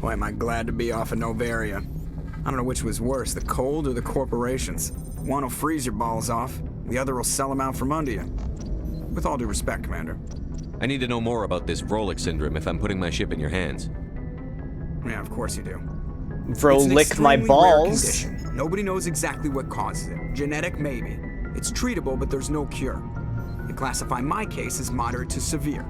Boy, am I glad to be off of Novaria. I don't know which was worse, the cold or the corporations. One will freeze your balls off, the other will sell them out from under you. With all due respect, Commander. I need to know more about this Vrolik syndrome if I'm putting my ship in your hands. Yeah, of course you do. Vrolik my balls. It's an extremely rare condition. Nobody knows exactly what causes it. Genetic, maybe. It's treatable, but there's no cure. They classify my case as moderate to severe.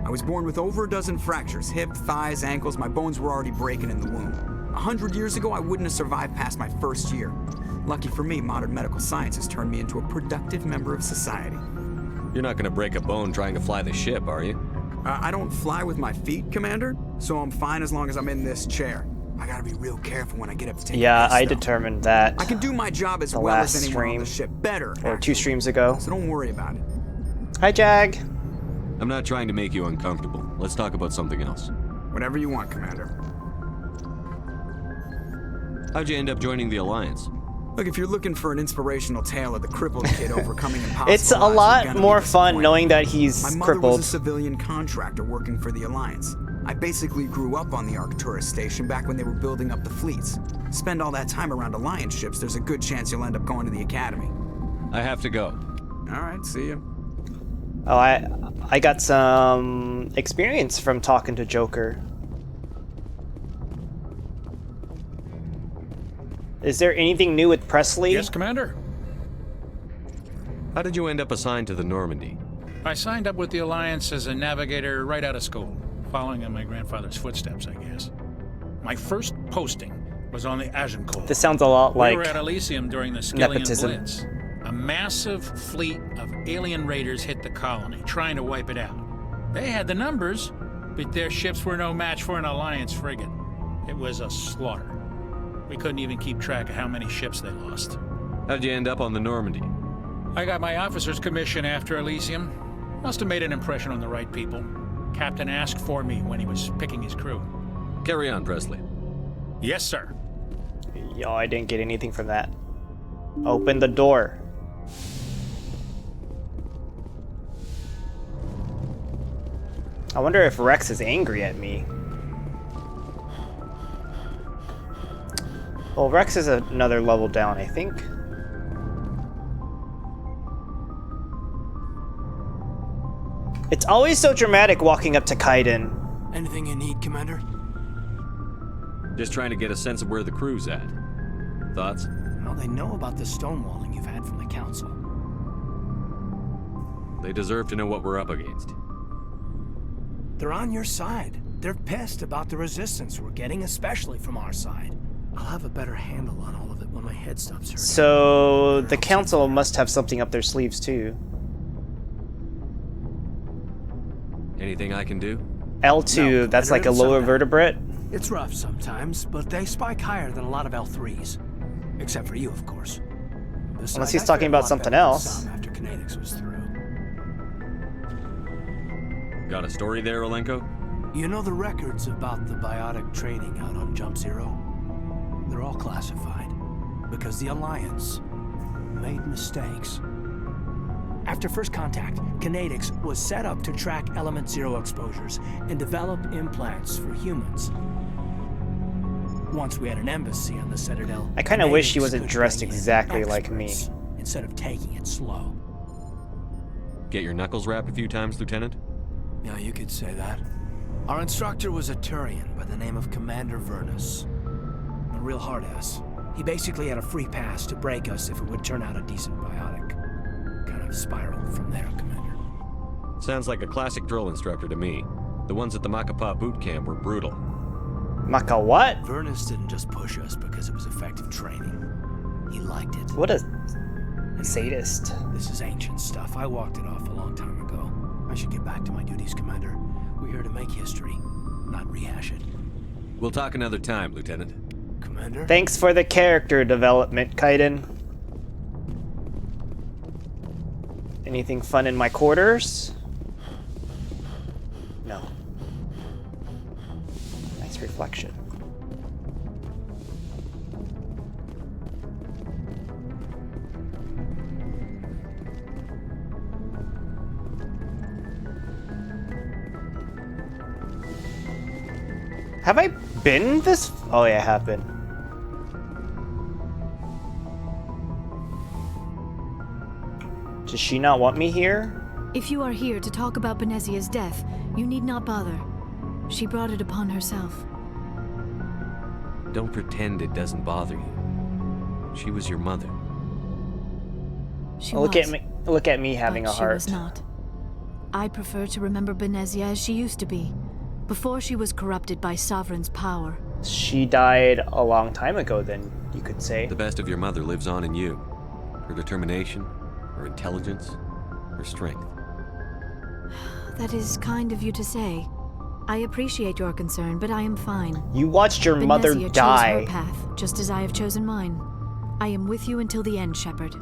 I was born with over a dozen fractures, hip, thighs, ankles. My bones were already breaking in the womb. 100 years ago, I wouldn't have survived past my first year. Lucky for me, modern medical science has turned me into a productive member of society. You're not gonna break a bone trying to fly the ship, are you? I don't fly with my feet, Commander, so I'm fine as long as I'm in this chair. I gotta be real careful when I get up to take Yeah, a piss, I though. determined that. I can do my job as the well last as anyone on stream, the ship. Better, or actually. 2 streams ago. So don't worry about it. Hi, Jag. I'm not trying to make you uncomfortable. Let's talk about something else. Whatever you want, Commander. How'd you end up joining the Alliance? Look, if you're looking for an inspirational tale of the crippled kid overcoming impossible It's a odds, you're lot gonna more be fun disappointed. knowing that he's My mother crippled. was a civilian contractor working for the Alliance. I basically grew up on the Arcturus station back when they were building up the fleets. Spend all that time around Alliance ships, there's a good chance you'll end up going to the Academy. I have to go. All right, see ya. Oh, I got some experience from talking to Joker. Is there anything new with Presley? Yes, Commander. How did you end up assigned to the Normandy? I signed up with the Alliance as a navigator right out of school, following in my grandfather's footsteps, I guess. My first posting was on the Agincourt. This sounds a lot We like were at Elysium during the Skillian nepotism. Blitz. A massive fleet of alien raiders hit the colony, trying to wipe it out. They had the numbers, but their ships were no match for an Alliance frigate. It was a slaughter. We couldn't even keep track of how many ships they lost. How'd you end up on the Normandy? I got my officer's commission after Elysium. Must have made an impression on the right people. Captain asked for me when he was picking his crew. Carry on, Presley. Yes, sir. Yo, I didn't get anything from that. Open the door. I wonder if Rex is angry at me. Well, Rex is another level down, I think. It's always so dramatic walking up to Kaiden. Anything you need, Commander? Just trying to get a sense of where the crew's at. Thoughts? Well, they know about the stonewalling you've had from the Council. They deserve to know what we're up against. They're on your side. They're pissed about the resistance we're getting, especially from our side. I'll have a better handle on all of it when my head stops hurting. So the Council must have something up their sleeves too. Anything I can do? L2, No, that's like a Commander, lower it's not vertebrate. It's rough sometimes, but they spike higher than a lot of L3s. Except for you, of course. Besides, Unless he's I talking fared about a lot something better than else. some after Kinetics was through. Got a story there, Olenko? You know the records about the biotic trading out on Jump Zero? They're all classified because the Alliance made mistakes. After first contact, Kinetics was set up to track Element Zero exposures and develop implants for humans. Once we had an embassy on the Citadel, I kinda wish he Kinetics wasn't could dressed bring in exactly like me. experts instead of taking it slow. Get your knuckles wrapped a few times, Lieutenant? Yeah, you could say that. Our instructor was a Turian by the name of Commander Vernus. A real hard ass. He basically had a free pass to break us if it would turn out a decent biotic. Kind of spiraled from there, Commander. Sounds like a classic drill instructor to me. The ones at the Macapa boot camp were brutal. Maka what? Vernus didn't just push us because it was effective training. He liked it. What a sadist. This is ancient stuff. I walked it off a long time ago. I should get back to my duties, Commander. We're here to make history, not rehash it. We'll talk another time, Lieutenant. Commander? Thanks for the character development, Kaiden. Anything fun in my quarters? No. Nice reflection. Have I been this? Oh yeah, I have been. Does she not want me here? If you are here to talk about Benezia's death, you need not bother. She brought it upon herself. Don't pretend it doesn't bother you. She was your mother. She Look was, at me. Look at me having but a heart. She was not. I prefer to remember Benezia as she used to be, before she was corrupted by Sovereign's power. She died a long time ago, then, you could say. The best of your mother lives on in you. Her determination, her intelligence, her strength. That is kind of you to say. I appreciate your concern, but I am fine. You watched your mother Benezia die. chose her path, just as I have chosen mine. I am with you until the end, Shepard.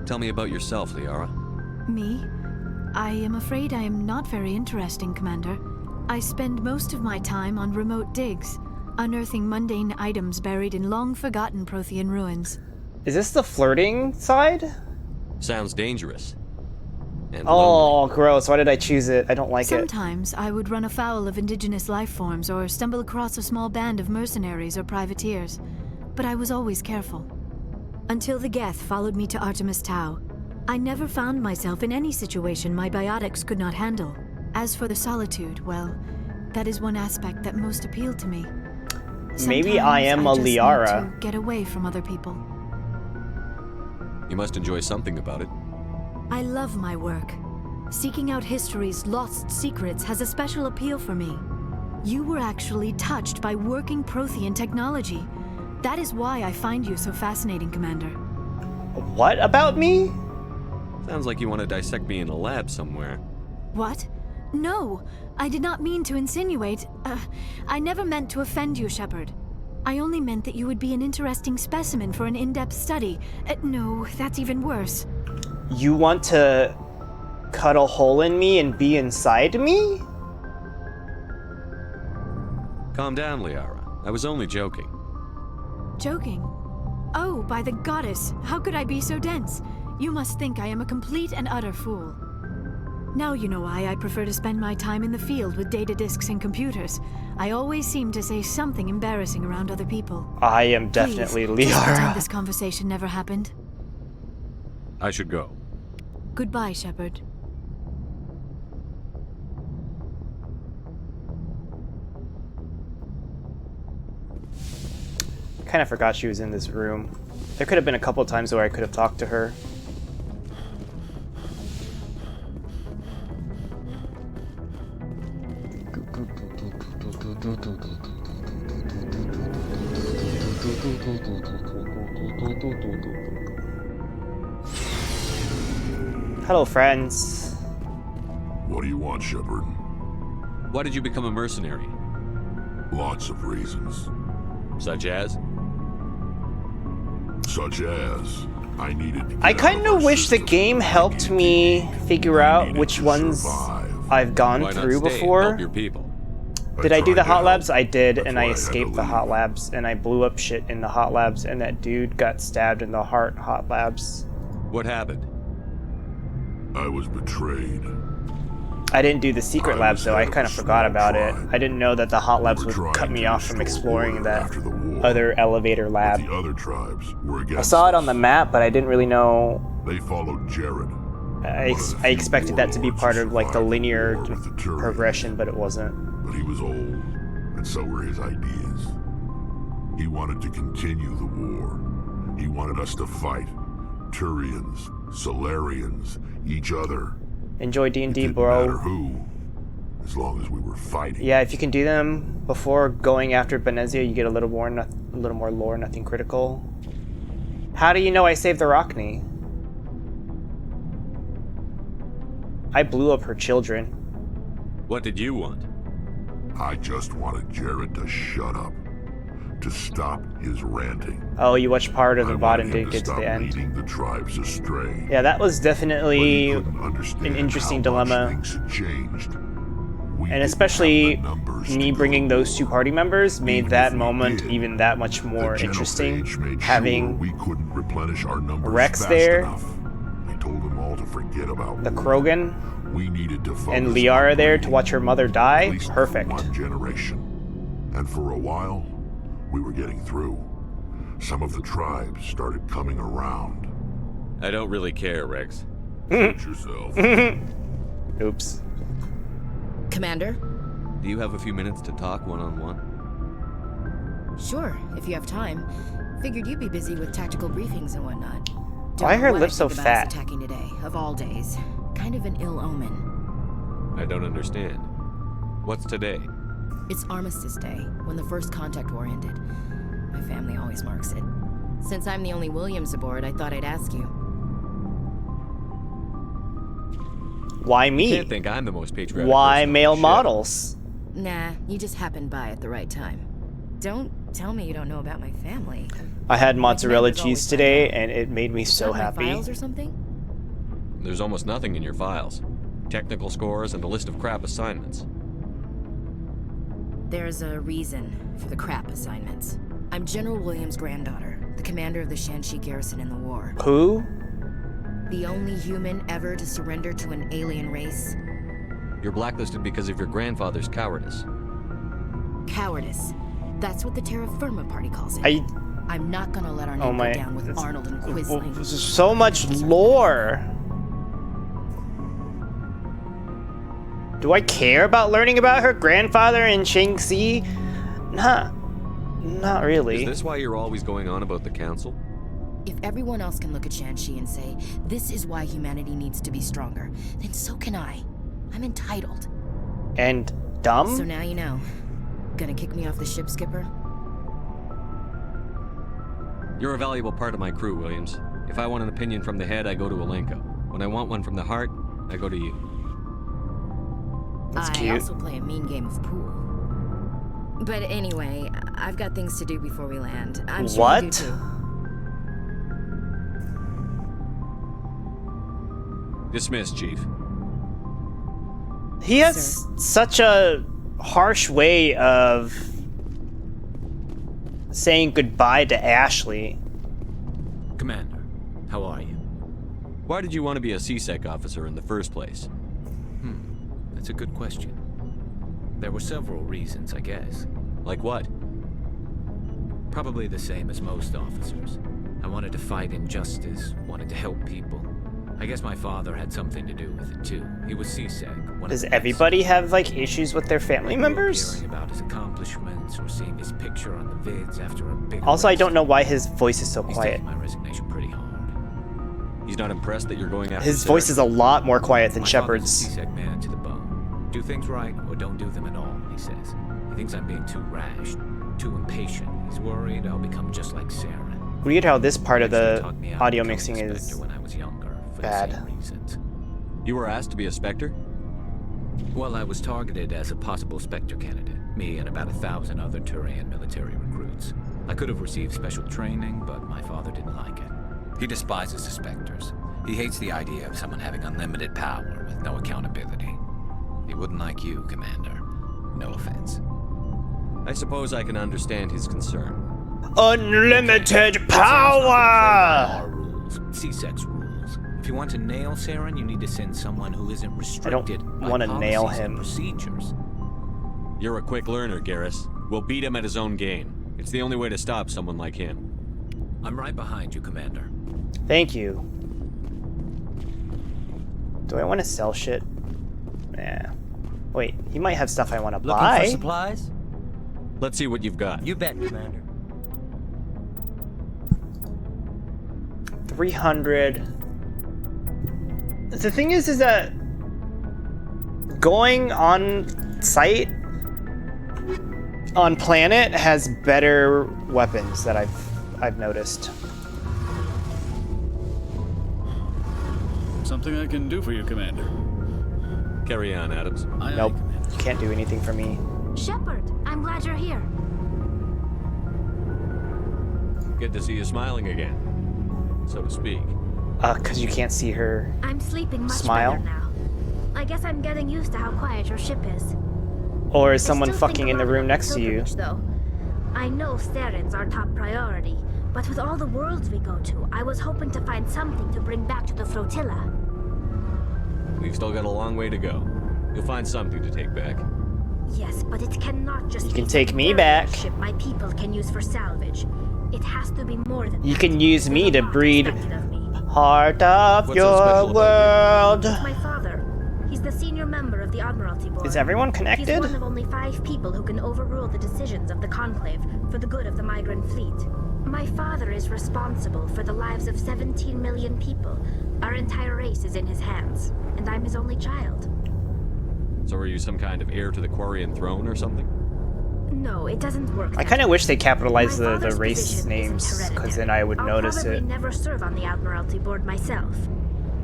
Tell me about yourself, Liara. Me? I am afraid I am not very interesting, Commander. I spend most of my time on remote digs, unearthing mundane items buried in long-forgotten Prothean ruins. Is this the flirting side? Sounds dangerous. And lonely. Oh, gross. Why did I choose it? I don't like it. Sometimes I would run afoul of indigenous life forms or stumble across a small band of mercenaries or privateers, but I was always careful. Until the Geth followed me to Artemis Tau, I never found myself in any situation my biotics could not handle. As for the solitude, well, that is one aspect that most appealed to me. Maybe I am a Sometimes I just need Liara. to get away from other people. You must enjoy something about it. I love my work. Seeking out history's lost secrets has a special appeal for me. You were actually touched by working Prothean technology. That is why I find you so fascinating, Commander. What about me? Sounds like you want to dissect me in a lab somewhere. What? No, I did not mean to insinuate. I never meant to offend you, Shepard. I only meant that you would be an interesting specimen for an in-depth study. No, that's even worse. You want to cut a hole in me and be inside me? Calm down, Liara. I was only joking. Joking? Oh, by the goddess, how could I be so dense? You must think I am a complete and utter fool. Now you know why I prefer to spend my time in the field with data disks and computers. I always seem to say something embarrassing around other people. I am definitely Please, just pretend Liara. this conversation never happened. I should go. Goodbye, Shepard. Kind of forgot she was in this room. There could have been a couple times where I could have talked to her. Hello, friends. What do you want, Shepard? Why did you become a mercenary? Lots of reasons. Such as? Such as, I needed to get I out kind our of wish the system. game I helped needed me to eat. figure I out needed which to ones survive. I've gone Why not through stay and before. help your people? Did I do the tried to hot help. labs? I did, That's and why I had to escaped the leave. hot labs, and I blew up shit in the hot labs, and that dude got stabbed in the heart hot labs. What happened? I was betrayed. I didn't do the secret I labs was though. I head of kind a of forgot small about it. tribe. I didn't know that the hot labs We would were cut trying me to off from restore exploring order that after the war. other elevator But lab. the other tribes were against I saw it on us. the map, but I didn't really know. They followed Jared. I expected that to be part of like the linear progression, but it wasn't. But he was old, and so were his ideas. He wanted to continue the war. He wanted us to fight. Turians, Solarians, each other. Enjoy It D&D, didn't matter bro. who, as long as we were fighting. Yeah, if you can do them before going after Benezia, you get a little more lore, nothing critical. How do you know I saved the Rockney? I blew up her children. What did you want? I just wanted Jared to shut up, to stop his ranting. Oh, you watched part of I the VOD wanted and him didn't get to stop the end. leading the tribes astray. Yeah, that was But he definitely couldn't understand an interesting how much dilemma. things had changed. We And didn't especially have the numbers me to go bringing to those war. two party members made Even that if we moment did, even that much more The interesting. genophage made Having sure we couldn't replenish our numbers Rex fast there, enough. They told them all to forget about the war. Krogan, We needed to focus and on Liara there to breeding, watch her mother at die. least for Perfect. one generation. And for a while, we were getting through. Some of the tribes started coming around. I don't really care, Rex. Suit yourself. Oops. Commander? Do you have a few minutes to talk one-on-one? Sure, if you have time. Figured you'd be busy with tactical briefings and whatnot. Why are her Don't know what lips I so think about us fat? attacking today, of all days. Kind of an ill omen. I don't understand. What's today? It's Armistice Day, when the first contact war ended. My family always marks it. Since I'm the only Williams aboard, I thought I'd ask you. Why You me? can't think I'm the most patriotic Why person on male the ship. models? Nah, you just happened by at the right time. Don't tell me you don't know about my family. I had My mozzarella commander's always cheese today, found out. and it made me so Got my happy. files or something? There's almost nothing in your files. Technical scores and a list of crap assignments. There's a reason for the crap assignments. I'm General Williams' granddaughter, the commander of the Shanxi garrison in the war. Who? The only human ever to surrender to an alien race. You're blacklisted because of your grandfather's cowardice. Cowardice. That's what the Terra Firma party calls it. I'm not gonna let our name my- go down with it's- Arnold and Quisling. So much lore. Do I care about learning about her grandfather in Shanxi? Not really. Is this why you're always going on about the council? If everyone else can look at Shanxi and say, this is why humanity needs to be stronger, then so can I. I'm entitled. And dumb? So now you know. Gonna kick me off the ship, Skipper? You're a valuable part of my crew, Williams. If I want an opinion from the head, I go to Alenko. When I want one from the heart, I go to you. That's I cute. also play a mean game of pool. But anyway, I've got things to do before we land. I'm sure you do What? too. Dismissed, Chief. He has such a harsh way of saying goodbye to Ashley. Commander, how are you? Why did you want to be a CSEC officer in the first place? That's a good question. There were several reasons, I guess. Like what? Probably the same as most officers. I wanted to fight injustice, wanted to help people. I guess my father had something to do with it too. He was CSEC. Does everybody have like issues with their family members? Hearing about his accomplishments or seeing his picture on the vids after a big Also, I race. don't know why his voice is so He's quiet. taking my resignation pretty hard. He's not impressed that you're going after His Sarah? voice is a lot more quiet than My father's Shepard's. a CSEC man to the bone. Do things right or don't do them at all, he says. He thinks I'm being too rash, too impatient. He's worried I'll become just like Sarah. Weird how this part of He actually the talked me out of audio becoming mixing a is Spectre when I was younger, for bad. the same reasons. You were asked to be a Spectre? Well, I was targeted as a possible Spectre candidate. Me and about 1,000 other Turian military recruits. I could have received special training, but my father didn't like it. He despises the Spectres. He hates the idea of someone having unlimited power with no accountability. He wouldn't like you, Commander. No offense. I suppose I can understand his concern. unlimited Our power. rules, CSEC's rules. If you want to nail Saren, you need to send someone who isn't restricted by wanna nail policies and him. procedures. You're a quick learner, Garrus. We'll beat him at his own game. It's the only way to stop someone like him. I'm right behind you, Commander. Thank you. Do I want to sell shit? Yeah. Wait, he might have stuff I want to Looking buy. for supplies? Let's see what you've got. You bet, Commander. 300. The thing is that going on site on planet has better weapons that I've noticed. Something I can do for you, Commander. Carry on, Adams. Aye, aye, Nope, Commander. you can't do anything for me. Shepard, I'm glad you're here. Good to see you smiling again, so to speak. 'Cause you can't see her. I'm sleeping much Smile. better now. I guess I'm getting used to how quiet your ship is. Or is I someone still fucking think in the a lot room about next to you? pilgrimage, though. I know Saren's our top priority, but with all the worlds we go to, I was hoping to find something to bring back to the flotilla. We've still got a long way to go. You'll find something to take back. Yes, but it cannot just You can be take some me carrier back. ship my people can use for salvage. It has to be more than You that. can use me There's a to lot breed expected of me. heart of What's so your special about world. It's my father. He's the senior member of the Admiralty Board. Is everyone He's connected? one of only 5 people who can overrule the decisions of the Conclave for the good of the migrant fleet. My father is responsible for the lives of 17 million people. Our entire race is in his hands, and I'm his only child. So are you some kind of heir to the Quarian throne or something? No, it doesn't work. I that kind of way. wish they capitalized My the father's race position names, isn't because hereditary. then I would I'll notice probably it. never serve on the Admiralty Board myself.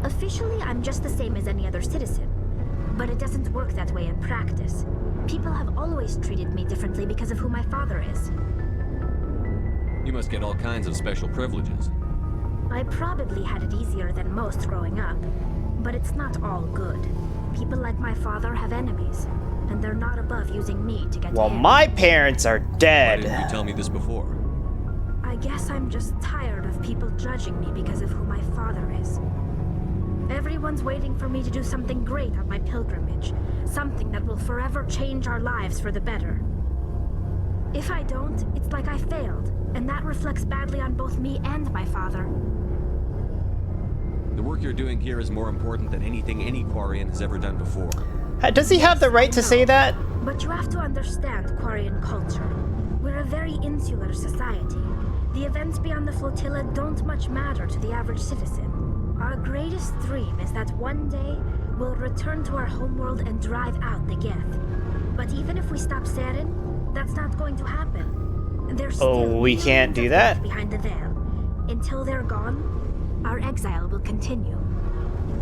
Officially, I'm just the same as any other citizen. But it doesn't work that way in practice. People have always treated me differently because of who my father is. You must get all kinds of special privileges. I probably had it easier than most growing up, but it's not all good. People like my father have enemies, and they're not above using me to get Well, to him. my parents are Why dead. didn't you tell me this before? I guess I'm just tired of people judging me because of who my father is. Everyone's waiting for me to do something great on my pilgrimage, something that will forever change our lives for the better. If I don't, it's like I failed, and that reflects badly on both me and my father. The work you're doing here is more important than anything any Quarian has ever done before. Does he have the right to say that? But you have to understand Quarian culture. We're a very insular society. The events beyond the flotilla don't much matter to the average citizen. Our greatest dream is that one day we'll return to our homeworld and drive out the Geth. But even if we stop Saren, that's not going to happen. There's still we can't millions do of that? Geth behind the veil. Until they're gone, our exile will continue.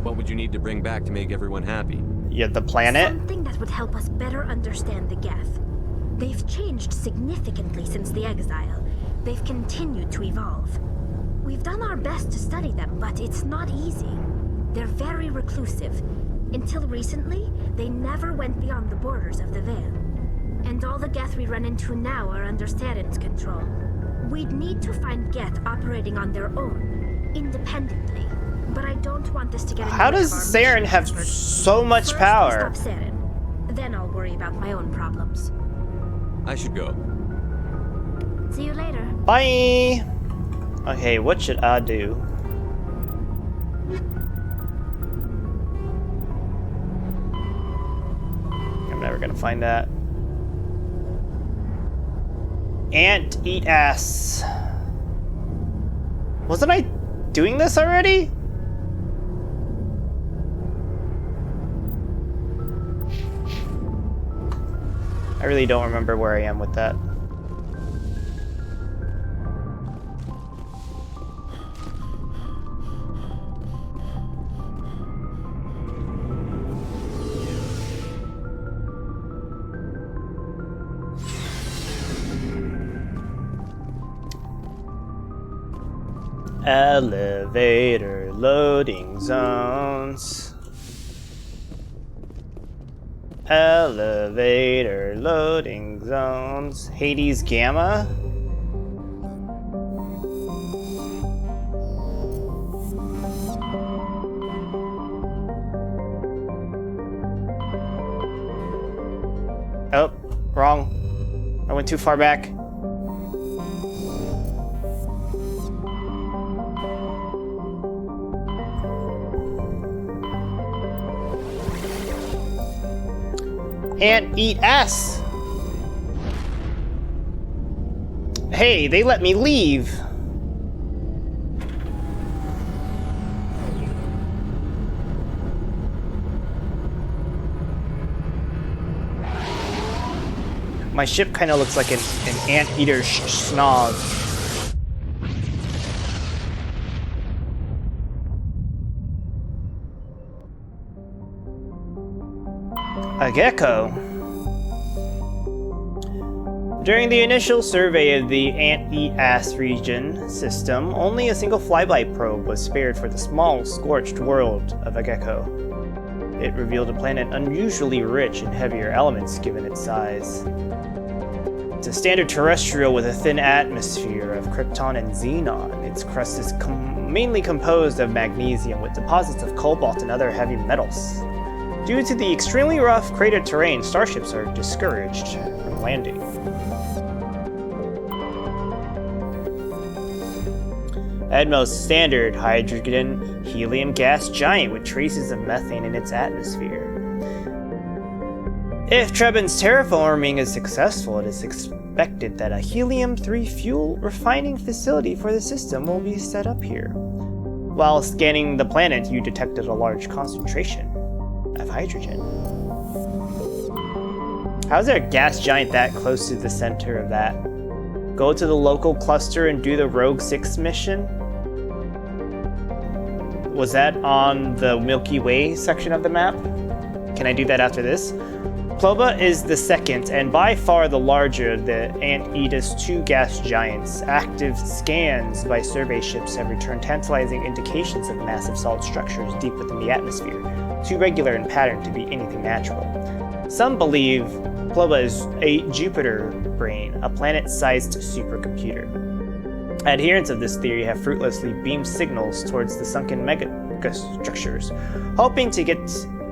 What would you need to bring back to make everyone happy? Yeah, the planet? Something that would help us better understand the Geth. They've changed significantly since the exile. They've continued to evolve. We've done our best to study them, but it's not easy. They're very reclusive. Until recently, they never went beyond the borders of the Veil. And all the Geth we run into now are under Saren's control. We'd need to find Geth operating on their own, independently. But I don't want this to get in the How way does of our Saren mission have effort. so much First, power? we stop Saren. Then I'll worry about my own problems. I should go. See you later. Bye! Okay, what should I do? I'm never gonna find that. Ant eat ass. Wasn't I doing this already? I really don't remember where I am with that. Elevator loading zones. Elevator loading zones. Hades Gamma? Oh, wrong. I went too far back. And eat ass. Hey, they let me leave. My ship kind of looks like an anteater snob. A gecko. During the initial survey of the Ant-Eat-Ass region system, only a single flyby probe was spared for the small, scorched world of a gecko. It revealed a planet unusually rich in heavier elements given its size. It's a standard terrestrial with a thin atmosphere of krypton and xenon. Its crust is mainly composed of magnesium with deposits of cobalt and other heavy metals. Due to the extremely rough crater terrain, starships are discouraged from landing. Edmo's standard hydrogen helium gas giant with traces of methane in its atmosphere. If Trebin's terraforming is successful, it is expected that a helium-3 fuel refining facility for the system will be set up here. While scanning the planet, you detected a large concentration of hydrogen. How is there a gas giant that close to the center of that? Go to the local cluster and do the Rogue 6 mission? Was that on the Milky Way section of the map? Can I do that after this? Ploba is the second, and by far the larger, the Anteatus 2 gas giants. Active scans by survey ships have returned tantalizing indications of massive solid structures deep within the atmosphere, too regular in pattern to be anything natural. Some believe Ploba is a Jupiter brain, a planet-sized supercomputer. Adherents of this theory have fruitlessly beamed signals towards the sunken megastructures, hoping to get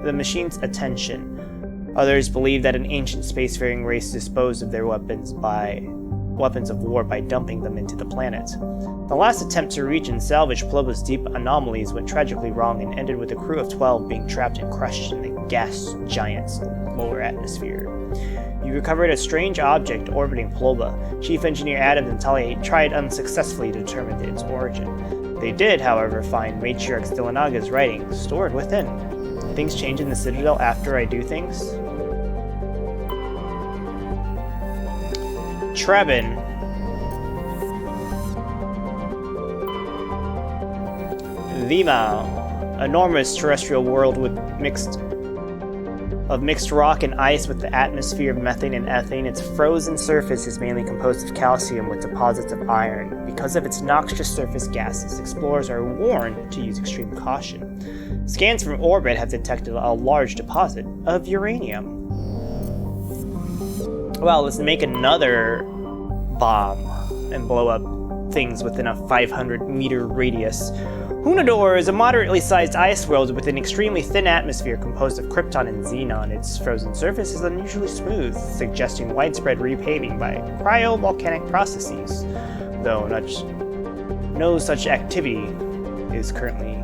the machine's attention. Others believe that an ancient spacefaring race disposed of their weapons of war by dumping them into the planet. The last attempt to reach and salvage Ploba's deep anomalies went tragically wrong and ended with a crew of 12 being trapped and crushed in the gas giant's lower atmosphere. You recovered a strange object orbiting Ploba. Chief Engineer Adam and Talia tried unsuccessfully to determine its origin. They did, however, find Matriarch Stillanaga's writing stored within. Things change in the Citadel after I do things. Trebin. Vimao, enormous terrestrial world with mixed rock and ice with the atmosphere of methane and ethane. Its frozen surface is mainly composed of calcium with deposits of iron. Because of its noxious surface gases, explorers are warned to use extreme caution. Scans from orbit have detected a large deposit of uranium. Well, let's make another bomb and blow up things within a 500-meter radius. Hunador is a moderately sized ice world with an extremely thin atmosphere composed of krypton and xenon. Its frozen surface is unusually smooth, suggesting widespread repaving by cryovolcanic processes, though no such activity is currently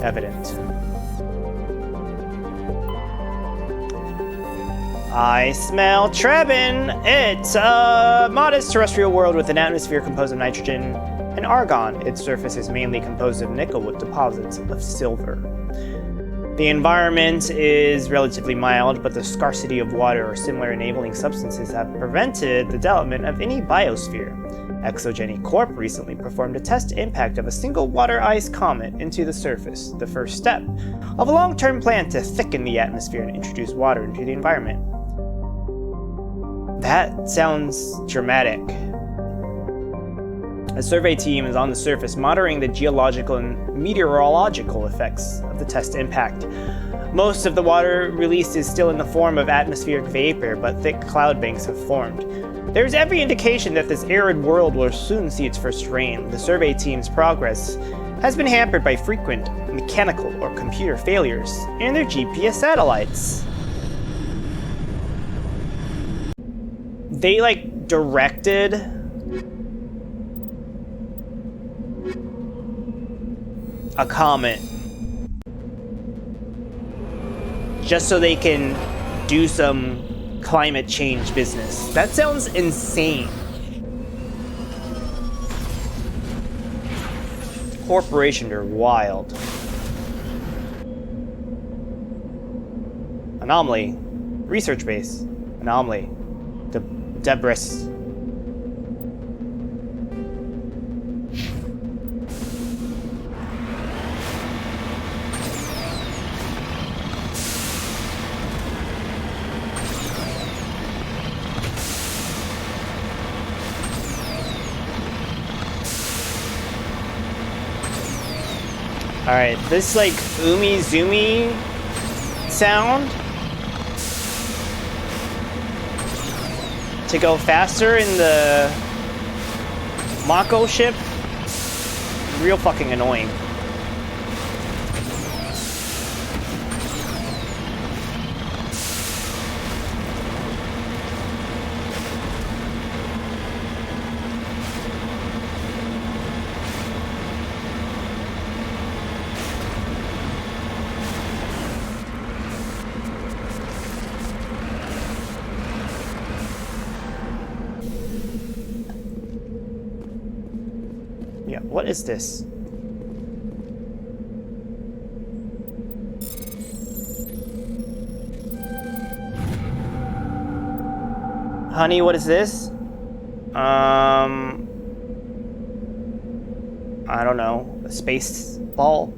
evident. I smell Trebin! It's a modest terrestrial world with an atmosphere composed of nitrogen and argon. Its surface is mainly composed of nickel with deposits of silver. The environment is relatively mild, but the scarcity of water or similar enabling substances have prevented the development of any biosphere. Exogeny Corp recently performed a test impact of a single water-ice comet into the surface, the first step of a long-term plan to thicken the atmosphere and introduce water into the environment. That sounds dramatic. A survey team is on the surface monitoring the geological and meteorological effects of the test impact. Most of the water released is still in the form of atmospheric vapor, but thick cloud banks have formed. There is every indication that this arid world will soon see its first rain. The survey team's progress has been hampered by frequent mechanical or computer failures in their GPS satellites. They, directed a comet just so they can do some climate change business. That sounds insane. Corporations are wild. Anomaly. Research base. Anomaly. Debris. Alright, this oomy zoomy sound to go faster in the Mako ship, real fucking annoying. What is this? Honey, what is this? I don't know. A space ball?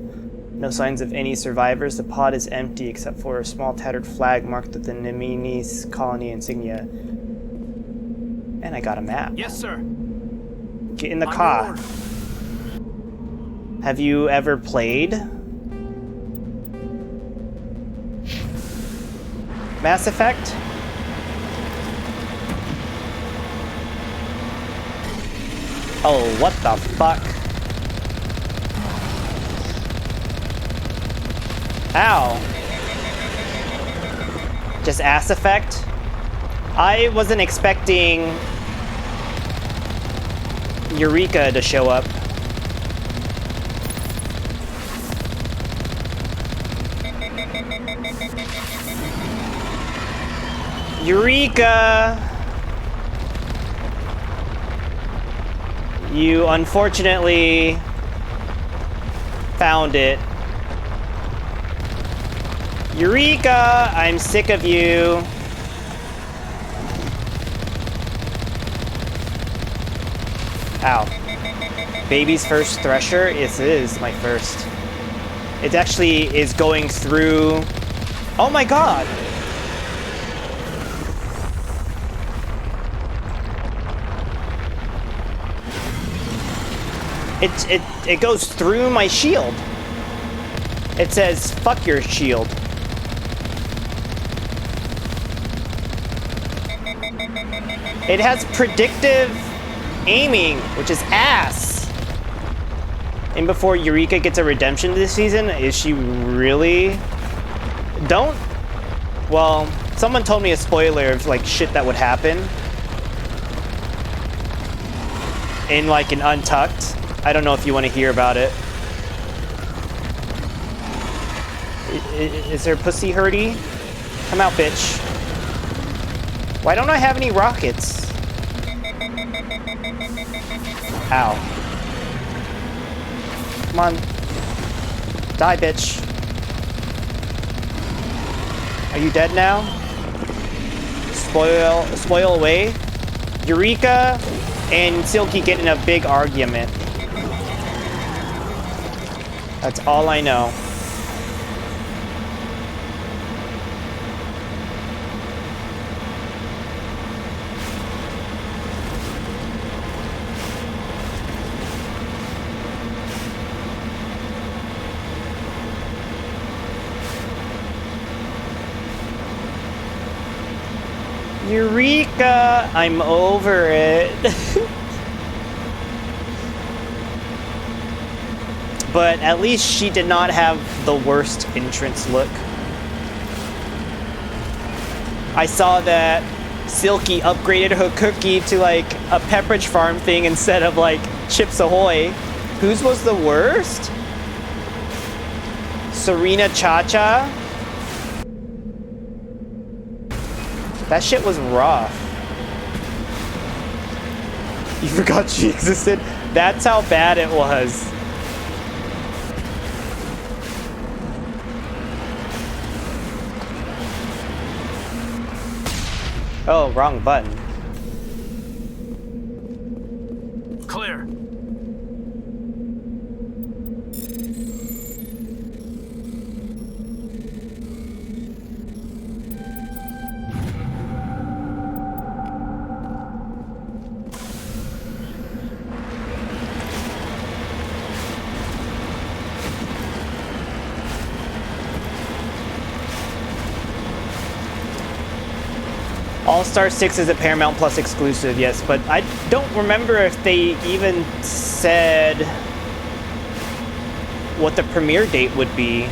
No signs of any survivors. The pod is empty except for a small tattered flag marked with the Nemines colony insignia. And I got a map. Yes, sir. Get in the car. Have you ever played Mass Effect? Oh, what the fuck? Ow. Just ass effect? I wasn't expecting Eureka to show up. Eureka! You unfortunately found it. Eureka! I'm sick of you. Ow. Baby's first thresher? It is my first. It actually is going through... Oh my god! It goes through my shield. It says, fuck your shield. It has predictive aiming, which is ass. And before Eureka gets a redemption this season, is she really? Don't. Well, someone told me a spoiler of like shit that would happen in like an Untucked. I don't know if you want to hear about it. Is there pussy hurdy? Come out, bitch. Why don't I have any rockets? Ow. Come on. Die, bitch. Are you dead now? Spoil away. Eureka and Silky get in a big argument. That's all I know. Eureka! I'm over it. But at least she did not have the worst entrance look. I saw that Silky upgraded her cookie to like a Pepperidge Farm thing instead of like Chips Ahoy. Whose was the worst? Serena Cha-Cha? That shit was rough. You forgot she existed? That's how bad it was. Oh, wrong button. Clear. All-Star 6 is a Paramount Plus exclusive, yes, but I don't remember if they even said what the premiere date would be.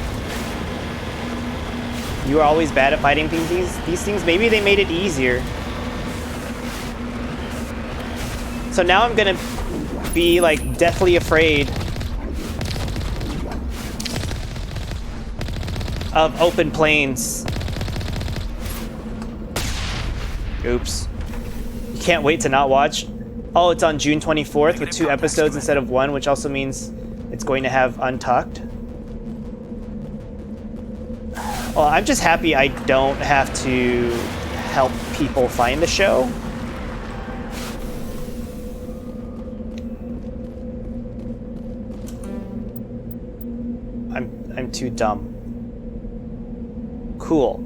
You were always bad at fighting these things. Maybe they made it easier. So now I'm gonna be like deathly afraid of open plains. Oops. You can't wait to not watch. Oh, it's on June 24th with 2 episodes instead of 1, which also means it's going to have Untucked. Well, I'm just happy I don't have to help people find the show. I'm too dumb. Cool.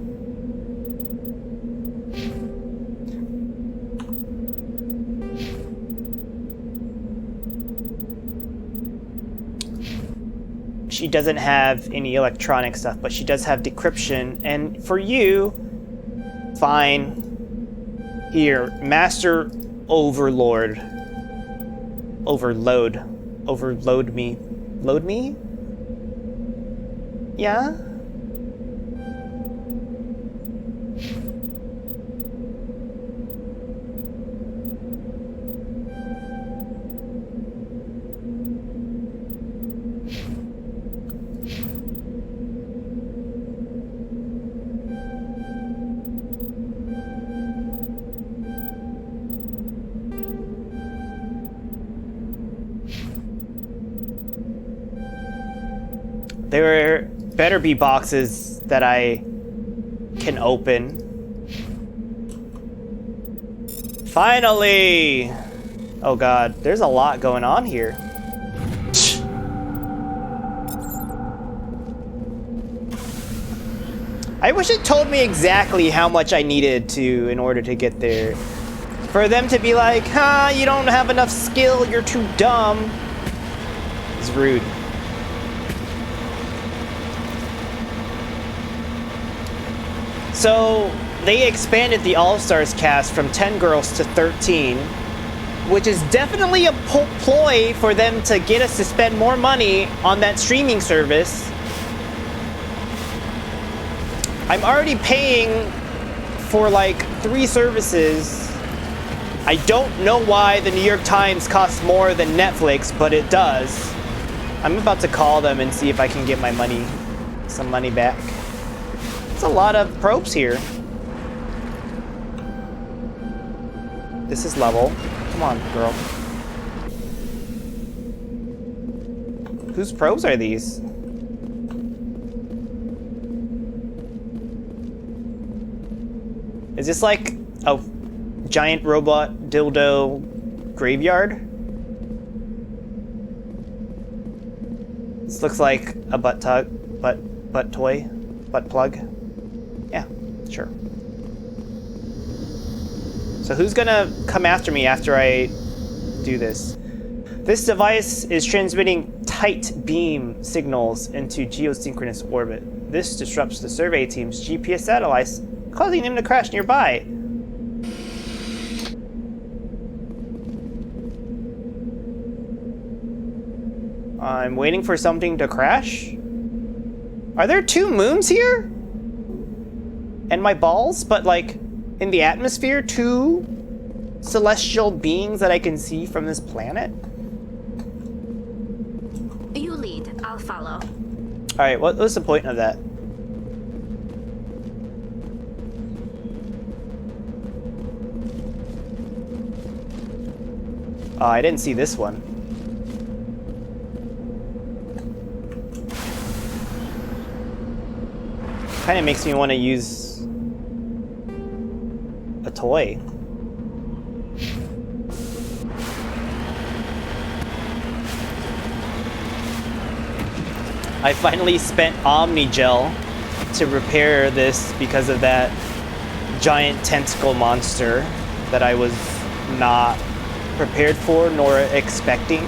She doesn't have any electronic stuff, but she does have decryption. And for you, fine. Here, Master Overlord. Overload. Overload me. Load me? Yeah? There better be boxes that I can open. Finally! Oh god, there's a lot going on here. I wish it told me exactly how much I needed to in order to get there. For them to be like, huh, you don't have enough skill, you're too dumb. It's rude. So, they expanded the All-Stars cast from 10 girls to 13, which is definitely a ploy for them to get us to spend more money on that streaming service. I'm already paying for like 3 services. I don't know why the New York Times costs more than Netflix, but it does. I'm about to call them and see if I can get my money, some money back. A lot of probes here. This is level. Come on, girl. Whose probes are these? Is this like a giant robot dildo graveyard? This looks like a butt toy, butt plug. Yeah, sure. So who's gonna come after me after I do this? This device is transmitting tight beam signals into geosynchronous orbit. This disrupts the survey team's GPS satellites, causing them to crash nearby. I'm waiting for something to crash? Are there 2 moons here? And my balls, but like in the atmosphere, 2 celestial beings that I can see from this planet? You lead, I'll follow. Alright, what was the point of that? Oh, I didn't see this one. Kind of makes me want to use a toy. I finally spent Omnigel to repair this because of that giant tentacle monster that I was not prepared for nor expecting.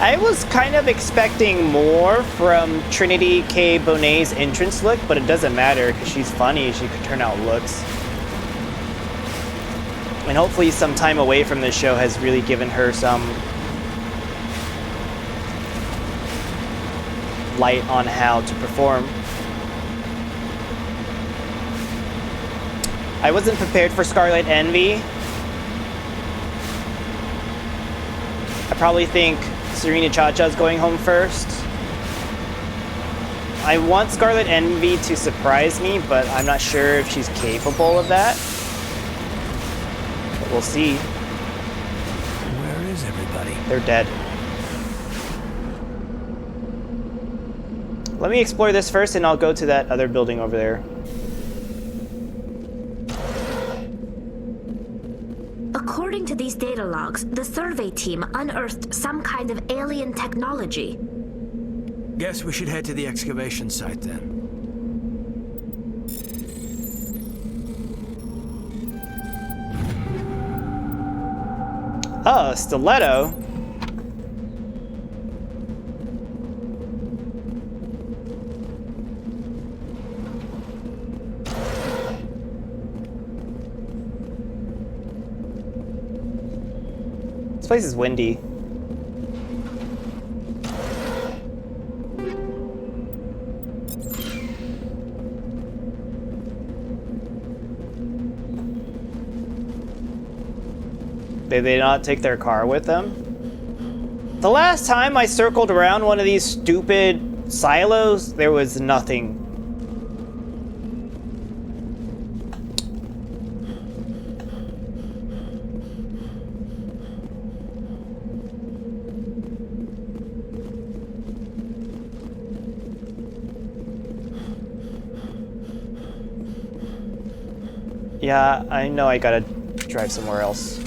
I was kind of expecting more from Trinity K. Bonet's entrance look, but it doesn't matter because she's funny. She could turn out looks. And hopefully some time away from this show has really given her some light on how to perform. I wasn't prepared for Scarlet Envy. I probably think Serena Chacha's going home first. I want Scarlet Envy to surprise me, but I'm not sure if she's capable of that. But we'll see. Where is everybody? They're dead. Let me explore this first, and I'll go to that other building over there. According to these data logs, the survey team unearthed some kind of alien technology. Guess we should head to the excavation site then. Oh, a stiletto. This place is windy. Did they not take their car with them? The last time I circled around one of these stupid silos, there was nothing. Yeah, I know I gotta drive somewhere else.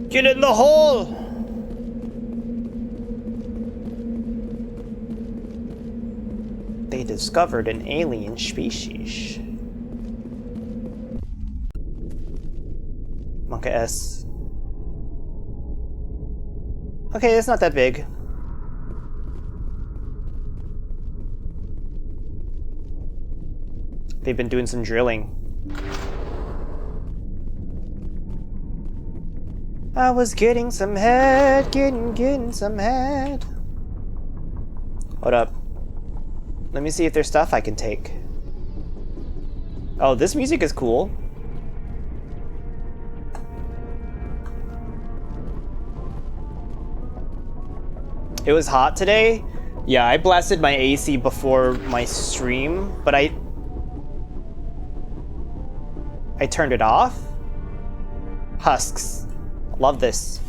Get in the hole! They discovered an alien species. Monka S. Okay, it's not that big. They've been doing some drilling. I was getting some head, getting some head. Hold up. Let me see if there's stuff I can take. Oh, this music is cool. It was hot today. Yeah, I blasted my AC before my stream, but I turned it off. Husks. Love this.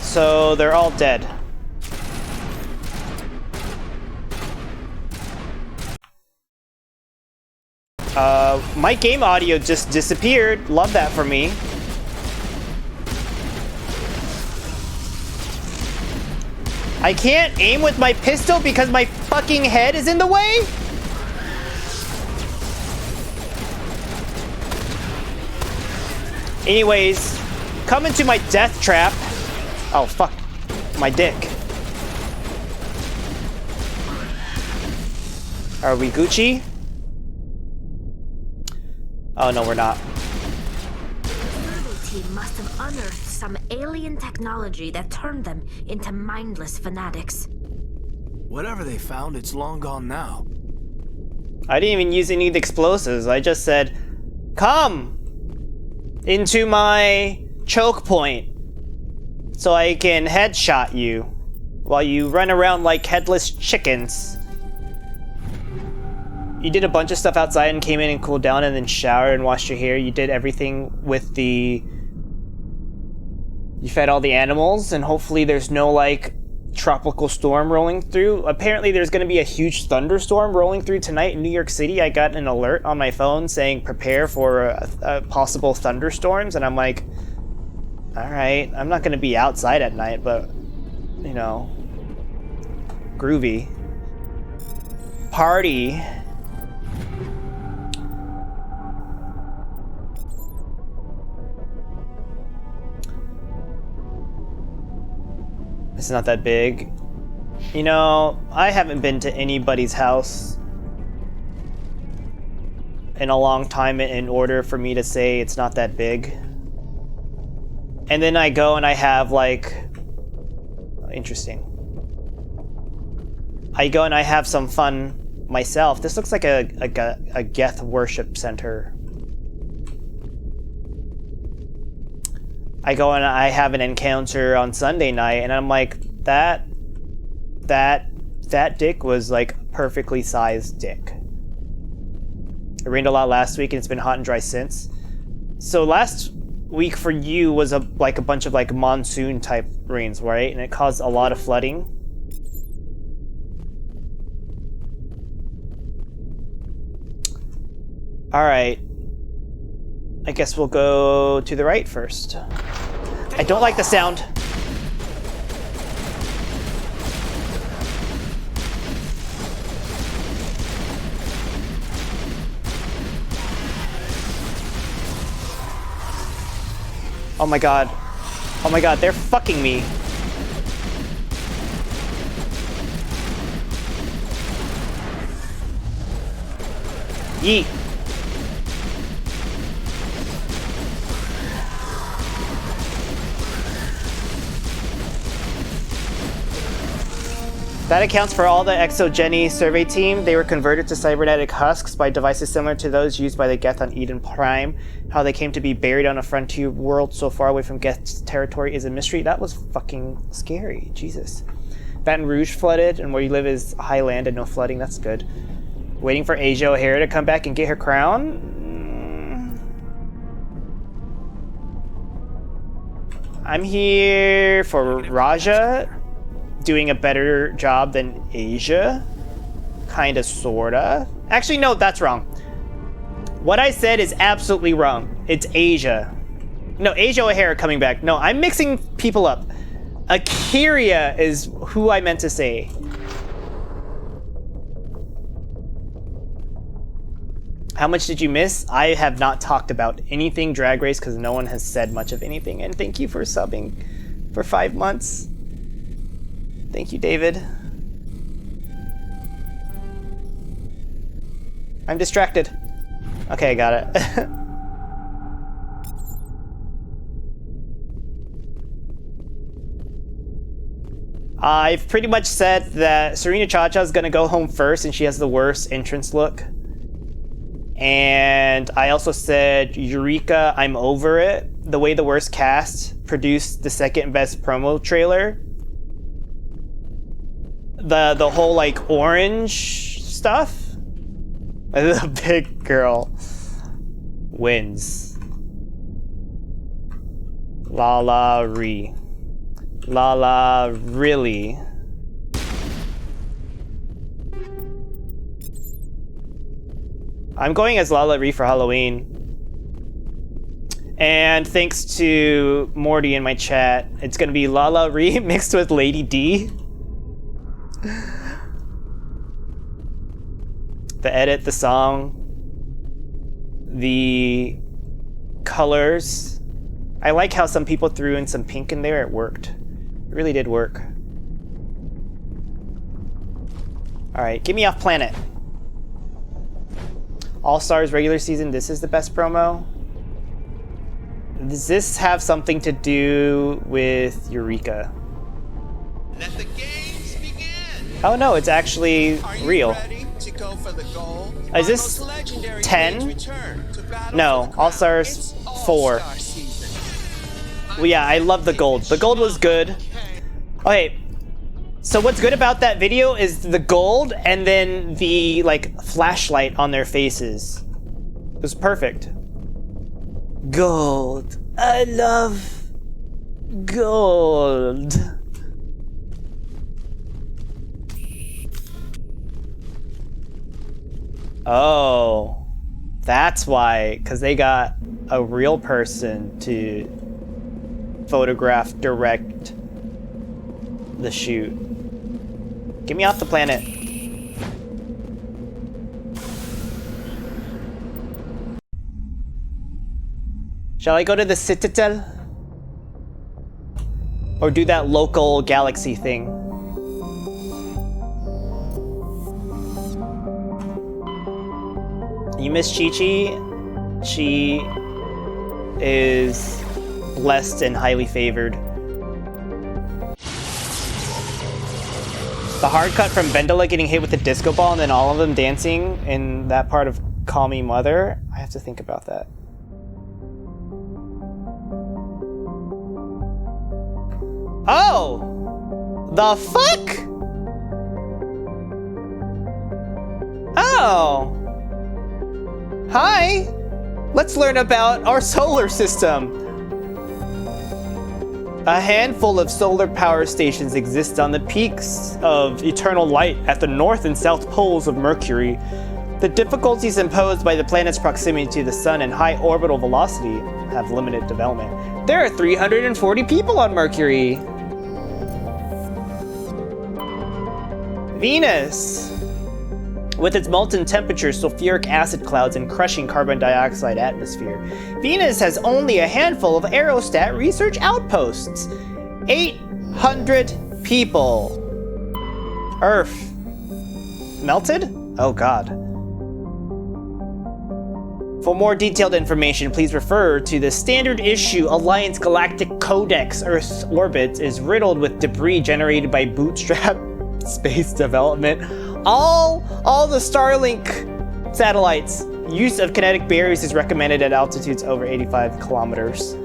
So they're all dead. My game audio just disappeared. Love that for me. I can't aim with my pistol because my fucking head is in the way? Anyways, come into my death trap. Oh, fuck. My dick. Are we Gucci? Oh, no, we're not. The survey team must have unearthed some alien technology that turned them into mindless fanatics. Whatever they found, it's long gone now. I didn't even use any of the explosives. I just said, come into my choke point so I can headshot you while you run around like headless chickens. You did a bunch of stuff outside and came in and cooled down and then showered and washed your hair. You did everything with the... You fed all the animals, and hopefully there's no, like, tropical storm rolling through. Apparently there's going to be a huge thunderstorm rolling through tonight in New York City. I got an alert on my phone saying prepare for a possible thunderstorms, and I'm like, alright, I'm not going to be outside at night, but, you know, groovy. Party. It's not that big. You know, I haven't been to anybody's house in a long time in order for me to say it's not that big. And then I go and I have like... Interesting. I go and I have some fun myself. This looks like a Geth worship center. I go and I have an encounter on Sunday night, and I'm like, that dick was like perfectly sized dick. It rained a lot last week, and it's been hot and dry since. So last week for you was a bunch of like monsoon type rains, right? And it caused a lot of flooding. All right. I guess we'll go to the right first. I don't like the sound. Oh my god. Oh my god, they're fucking me. Yeet. That accounts for all the Exogeny survey team. They were converted to cybernetic husks by devices similar to those used by the Geth on Eden Prime. How they came to be buried on a frontier world so far away from Geth's territory is a mystery. That was fucking scary. Jesus. Baton Rouge flooded, and where you live is high land and no flooding. That's good. Waiting for Asia O'Hara to come back and get her crown? I'm here for Raja. Doing a better job than Asia. Kinda, sorta. Actually, no, that's wrong. What I said is absolutely wrong. It's Asia. No, Asia O'Hara coming back. No, I'm mixing people up. Akira is who I meant to say. How much did you miss? I have not talked about anything Drag Race because no one has said much of anything. And thank you for subbing for 5 months. Thank you, David. I'm distracted. Okay, I got it. I've pretty much said that Serena Cha-Cha is gonna go home first and she has the worst entrance look. And I also said Eureka, I'm over it. The way the worst cast produced the second best promo trailer. The whole like orange stuff. The big girl wins. Lala Ree. Lala really. I'm going as Lala Ree for Halloween. And thanks to Morty in my chat, it's gonna be Lala Ree mixed with Lady D. The edit, the song, the colors. I like how some people threw in some pink in there. It worked. It really did work. Alright, get me off planet. All-Stars regular season, this is the best promo. Does this have something to do with Eureka? Let the games begin. Oh no, it's actually real. Ready to go for the goal? Is this 10? No, All-Stars 4. Well, yeah, I love the gold. The gold was good. Okay, so what's good about that video is the gold and then the like flashlight on their faces. It was perfect. Gold. I love gold. Oh, that's why, because they got a real person to photograph, direct the shoot. Get me off the planet. Shall I go to the Citadel? Or do that local galaxy thing? You miss Chi-Chi? She is blessed and highly favored. The hard cut from Vendela getting hit with a disco ball and then all of them dancing in that part of Call Me Mother, I have to think about that. Oh! The fuck? Oh! Hi! Let's learn about our solar system. A handful of solar power stations exist on the peaks of eternal light at the north and south poles of Mercury. The difficulties imposed by the planet's proximity to the sun and high orbital velocity have limited development. There are 340 people on Mercury. Venus. With its molten temperature, sulfuric acid clouds, and crushing carbon dioxide atmosphere, Venus has only a handful of aerostat research outposts. 800 people. Earth. Melted? Oh god. For more detailed information, please refer to the standard issue Alliance Galactic Codex. Earth's orbit is riddled with debris generated by bootstrap space development. All the Starlink satellites. Use of kinetic barriers is recommended at altitudes over 85 kilometers.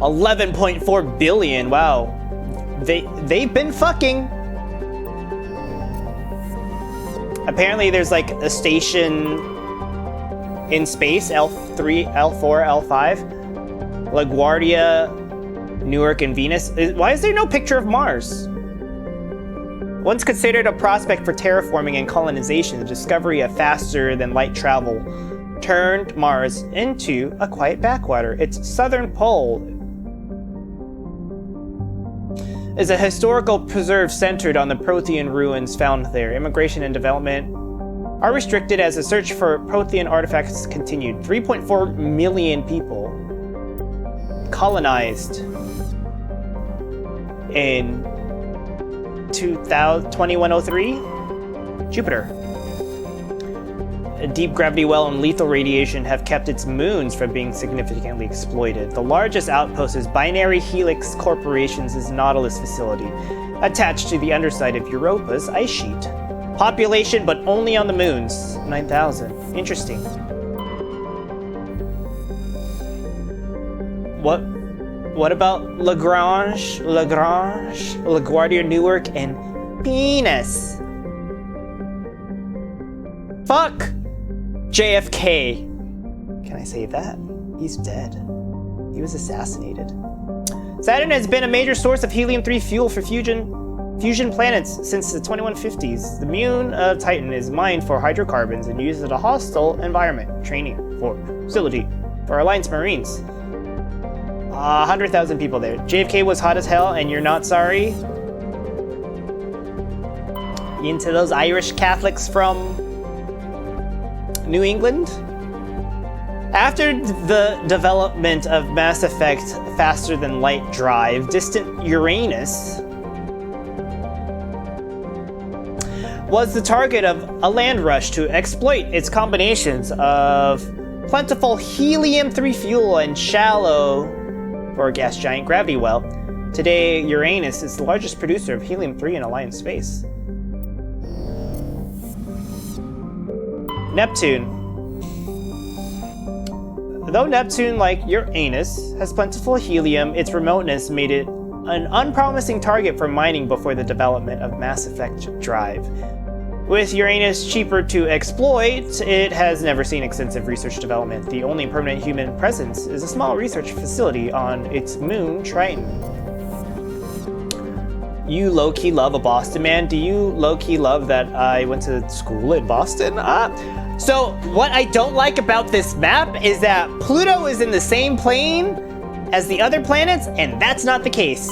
11.4 billion. Wow. They've been fucking. Apparently there's like a station in space, L3, L4, L5. LaGuardia, Newark, and Venus. Why is there no picture of Mars? Once considered a prospect for terraforming and colonization, the discovery of faster-than-light travel turned Mars into a quiet backwater. Its southern pole is a historical preserve centered on the Prothean ruins found there. Immigration and development are restricted as the search for Prothean artifacts continued. 3.4 million people colonized in 2103. Jupiter. A deep gravity well and lethal radiation have kept its moons from being significantly exploited. The largest outpost is Binary Helix Corporation's Nautilus facility, attached to the underside of Europa's ice sheet. Population, but only on the moons, 9,000. Interesting. What about Lagrange, LaGuardia, Newark, and Venus? Fuck JFK. Can I say that? He's dead. He was assassinated. Saturn has been a major source of helium-3 fuel for fusion planets since the 2150s. The moon of Titan is mined for hydrocarbons and used as a hostile environment training facility for Alliance Marines. 100,000 people there. JFK was hot as hell, and you're not sorry? Into those Irish Catholics from New England? After the development of Mass Effect faster-than-light drive, distant Uranus was the target of a land rush to exploit its combinations of plentiful helium-3 fuel and shallow or gas giant gravity well. Today, Uranus is the largest producer of helium-3 in Alliance space. Neptune. Though Neptune, like Uranus, has plentiful helium, its remoteness made it an unpromising target for mining before the development of Mass Effect drive. With Uranus cheaper to exploit, it has never seen extensive research development. The only permanent human presence is a small research facility on its moon, Triton. You low-key love a Boston man? Do you low-key love that I went to school in Boston? So what I don't like about this map is that Pluto is in the same plane as the other planets, and that's not the case.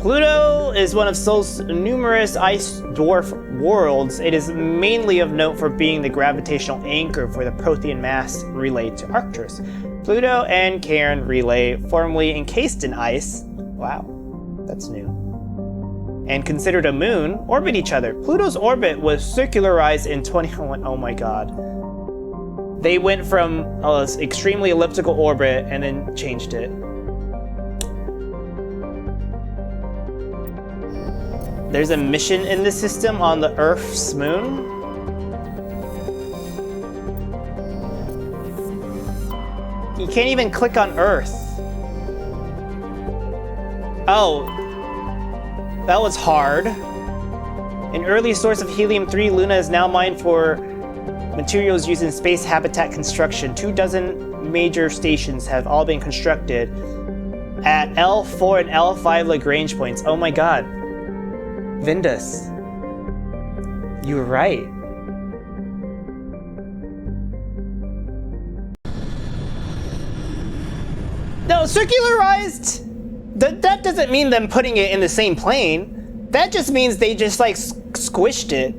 Pluto is one of Sol's numerous ice dwarf worlds. It is mainly of note for being the gravitational anchor for the Prothean mass relay to Arcturus. Pluto and Cairn relay, formerly encased in ice. Wow, that's new. and considered a moon orbit each other. Pluto's orbit was circularized in 2001. Oh my god. They went from an extremely elliptical orbit and then changed it. There's a mission in the system on the Earth's moon. You can't even click on Earth. Oh, that was hard. An early source of helium-3, Luna is now mined for materials used in space habitat construction. 24 major stations have all been constructed at L4 and L5 Lagrange points. Oh my god. Vindus. You were right. No, circularized! That doesn't mean them putting it in the same plane. That just means they just like squished it.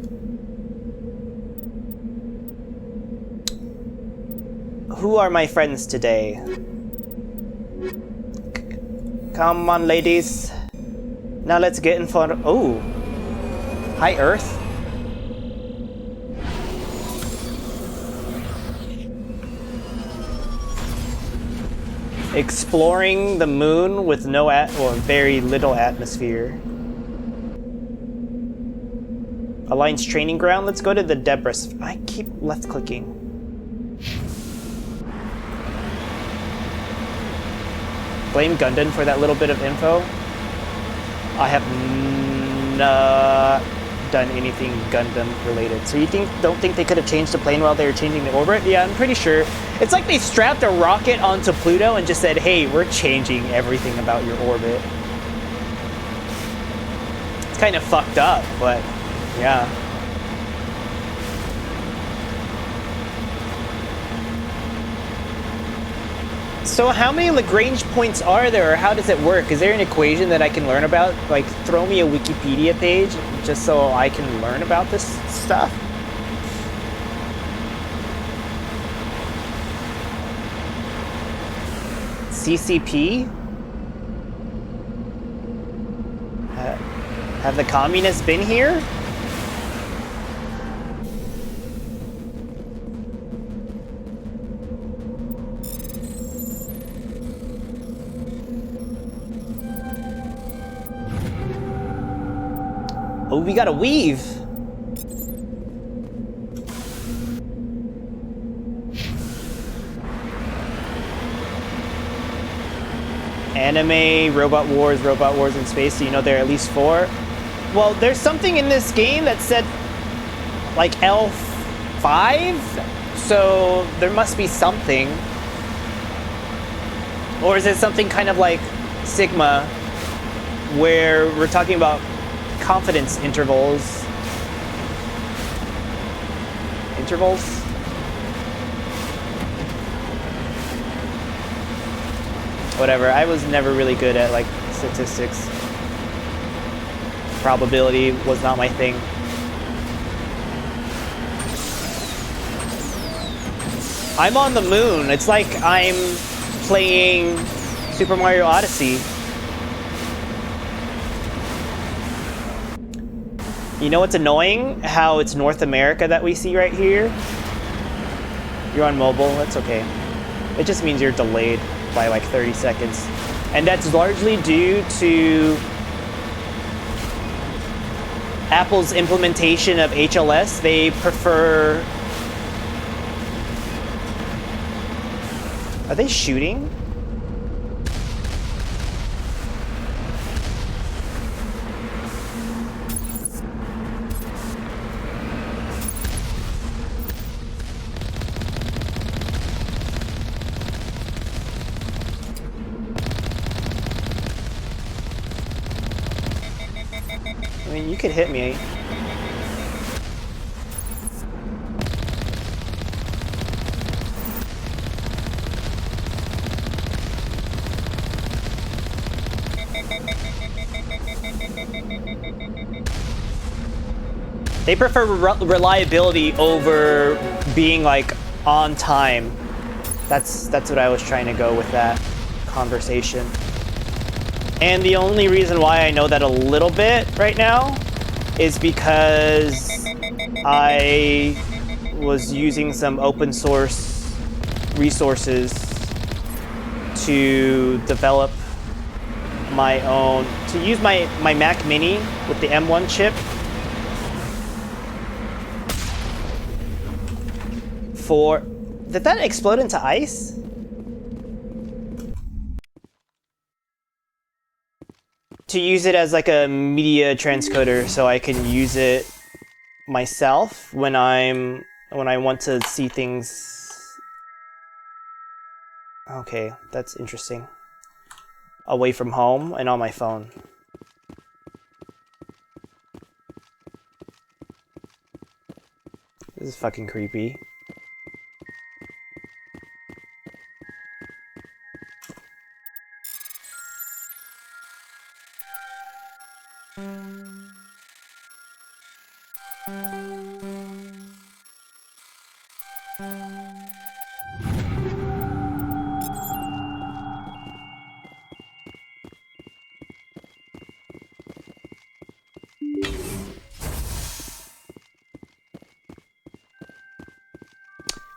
Who are my friends today? Come on, ladies. Now let's get in front of... Oh. Hi, Earth. Exploring the moon with no or very little atmosphere. Alliance training ground. Let's go to the Debris. I keep left clicking. Blame Gundam for that little bit of info. I have not done anything Gundam related. So you don't think they could have changed the plane while they were changing the orbit? Yeah, I'm pretty sure. It's like they strapped a rocket onto Pluto and just said, hey, we're changing everything about your orbit. It's kind of fucked up, but yeah. So how many Lagrange points are there, or how does it work? Is there an equation that I can learn about? Like, throw me a Wikipedia page just so I can learn about this stuff? CCP? Have the communists been here? Oh, we gotta weave. Anime, Robot Wars in space. So you know there are at least 4. Well, there's something in this game that said like L5, so there must be something. Or is it something kind of like Sigma, where we're talking about confidence intervals? Whatever, I was never really good at like statistics. Probability was not my thing. I'm on the moon. It's like I'm playing Super Mario Odyssey. You know what's annoying? How it's North America that we see right here. You're on mobile, that's okay. It just means you're delayed by like 30 seconds. And that's largely due to Apple's implementation of HLS. They prefer... Are they shooting? I mean, you could hit me. They prefer reliability over being like on time. That's what I was trying to go with that conversation. And the only reason why I know that a little bit right now is because I was using some open source resources to develop my own, to use my Mac Mini with the M1 chip for... Did that explode into ice? To use it as like a media transcoder so I can use it myself when I want to see things. Okay, that's interesting. Away from home and on my phone. This is fucking creepy.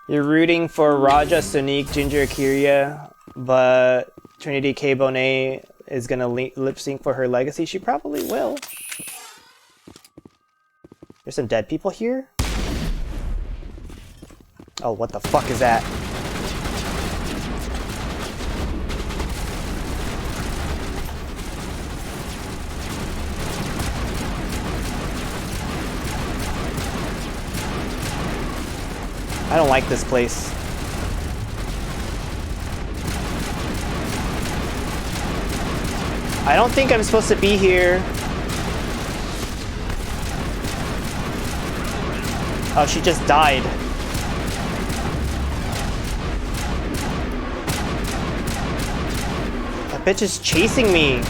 You're rooting for Raja, Sonique, Ginger, Akira, but Trinity K. Bonet is gonna lip sync for her legacy. She probably will. There's some dead people here? Oh, what the fuck is that? I don't like this place. I don't think I'm supposed to be here. Oh, she just died. That bitch is chasing me.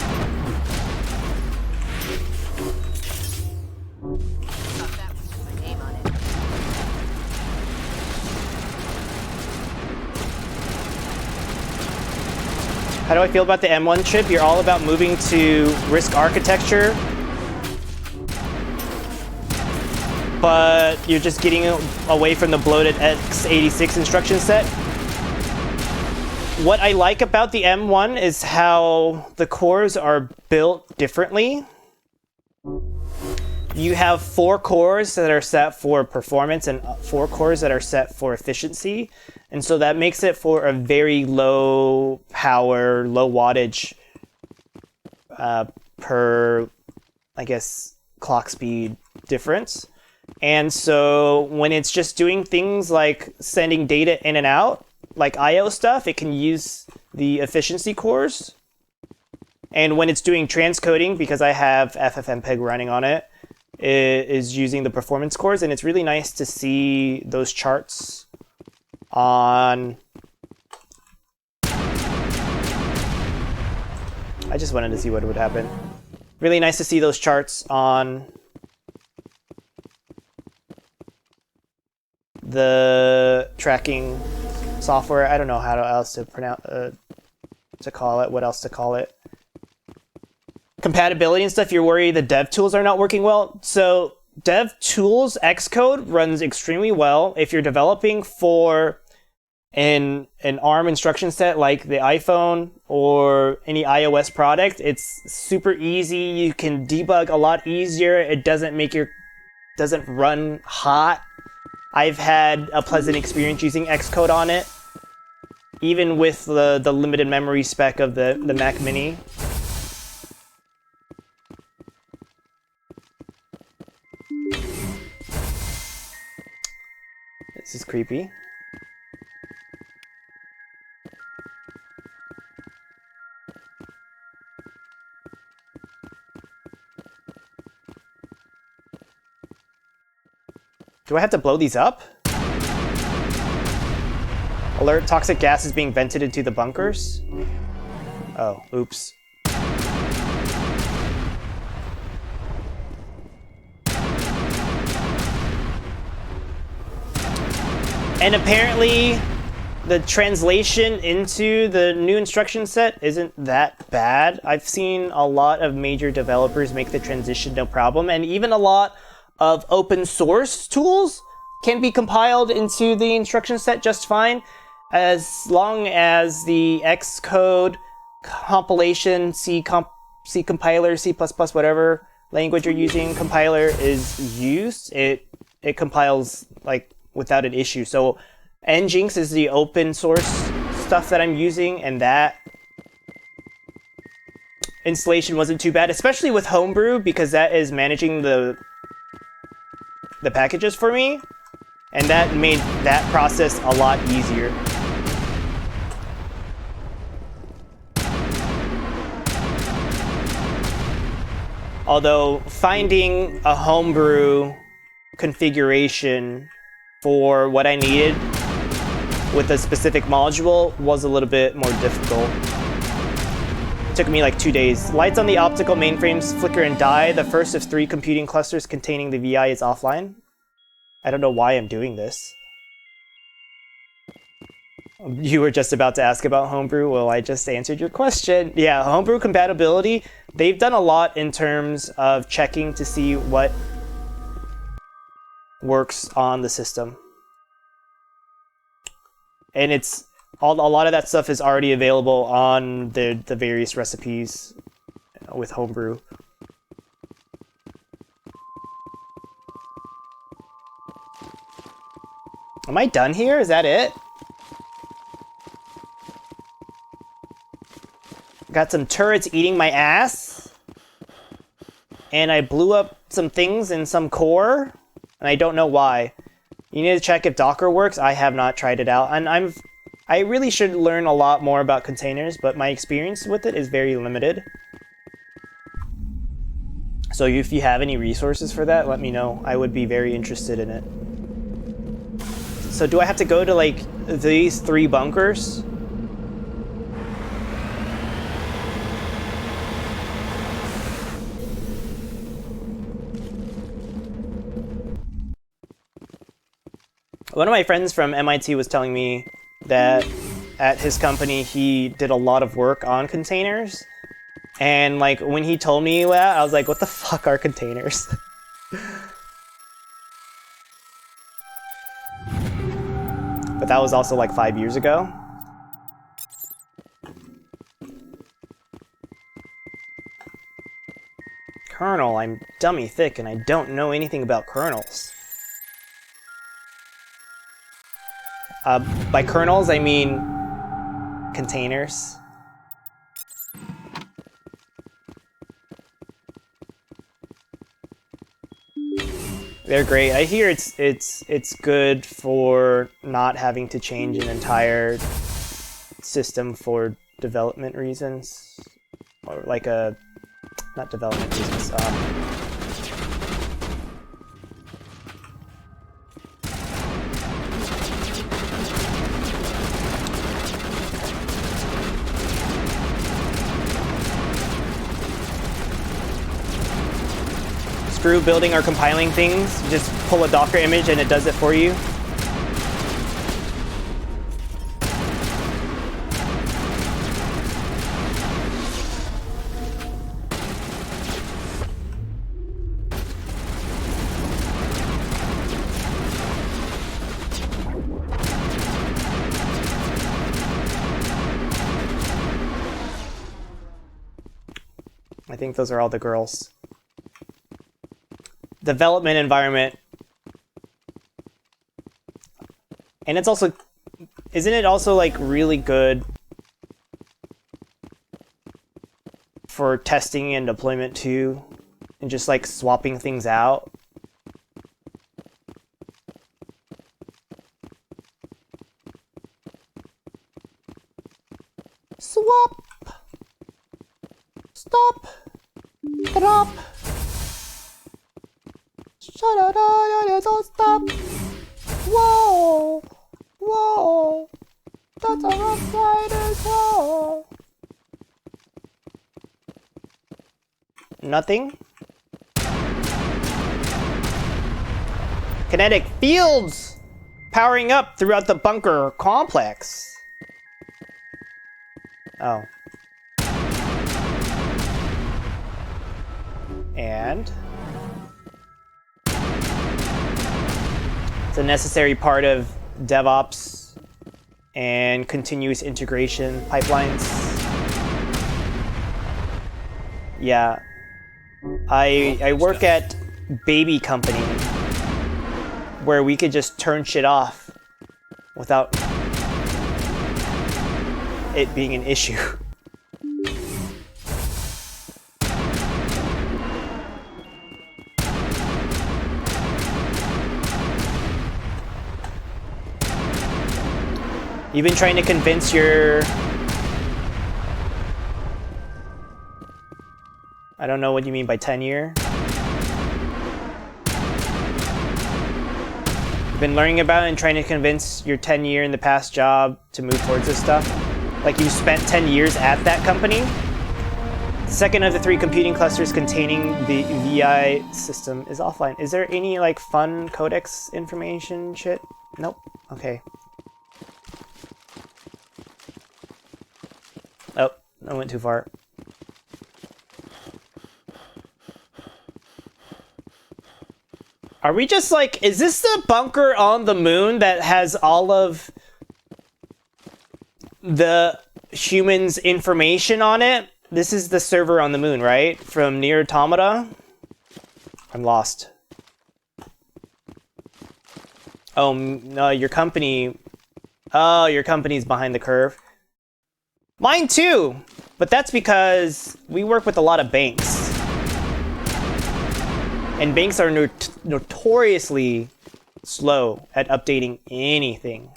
How do I feel about the M1 chip? You're all about moving to RISC architecture, but you're just getting away from the bloated x86 instruction set. What I like about the M1 is how the cores are built differently. You have 4 cores that are set for performance and 4 cores that are set for efficiency. And so that makes it for a very low power, low wattage per, I guess, clock speed difference. And so when it's just doing things like sending data in and out, like I/O stuff, it can use the efficiency cores. And when it's doing transcoding, because I have FFmpeg running on it, it is using the performance cores. And it's really nice to see those charts on... I just wanted to see what would happen. Really nice to see those charts on the tracking software. I don't know how else to pronounce to call it. What else to call it? Compatibility and stuff. You're worried the dev tools are not working well. So dev tools Xcode runs extremely well if you're developing for an ARM instruction set like the iPhone or any iOS product. It's super easy. You can debug a lot easier. It doesn't run hot. I've had a pleasant experience using Xcode on it, even with the limited memory spec of the Mac Mini. This is creepy. Do I have to blow these up? Alert, toxic gas is being vented into the bunkers. Oh, oops. And apparently, the translation into the new instruction set isn't that bad. I've seen a lot of major developers make the transition no problem, and even a lot of open source tools can be compiled into the instruction set just fine, as long as the Xcode compilation, C compiler, C++, whatever language you're using, compiler is used, it compiles like without an issue. So Nginx is the open source stuff that I'm using, and that installation wasn't too bad, especially with Homebrew, because that is managing the packages for me, and that made that process a lot easier. Although finding a Homebrew configuration for what I needed with a specific module was a little bit more difficult. It took me like 2 days. Lights on the optical mainframes flicker and die. The first of 3 computing clusters containing the VI is offline. I don't know why I'm doing this. You were just about to ask about Homebrew. Well, I just answered your question. Yeah, Homebrew compatibility, they've done a lot in terms of checking to see what works on the system. And it's a lot of that stuff is already available on the various recipes with Homebrew. Am I done here? Is that it? Got some turrets eating my ass. And I blew up some things in some core. And I don't know why. You need to check if Docker works. I have not tried it out. And I really should learn a lot more about containers, but my experience with it is very limited. So if you have any resources for that, let me know. I would be very interested in it. So do I have to go to like these 3 bunkers? One of my friends from MIT was telling me that at his company he did a lot of work on containers, and like when he told me that, I was like, what the fuck are containers? But that was also like 5 years ago. Kernel, I'm dummy thick and I don't know anything about kernels. By kernels, I mean containers. They're great. I hear it's good for not having to change an entire system for development reasons, or like not development reasons. Screw building or compiling things. You just pull a Docker image and it does it for you. I think those are all the girls. Development environment. And it's also, isn't it also like really good for testing and deployment too? And just like swapping things out? Swap! Stop! Drop! Don't stop! Whoa! Whoa! That's a Rough Riders! Whoa! Nothing? Kinetic fields! powering up throughout the bunker complex. Oh. And it's a necessary part of DevOps and continuous integration pipelines. Yeah. I work at baby company where we could just turn shit off without it being an issue. You've been trying to convince your... I don't know what you mean by tenure. You've been learning about it and trying to convince your tenure in the past job to move towards this stuff. Like you spent 10 years at that company. The second of the 3 computing clusters containing the VI system is offline. Is there any like fun codex information shit? Nope. Okay. Oh, I went too far. Are we just like, is this the bunker on the moon that has all of the humans' information on it? This is the server on the moon, right? From Nier Automata? I'm lost. Oh, no, your company... Oh, your company's behind the curve. Mine too! But that's because we work with a lot of banks. And banks are notoriously slow at updating anything.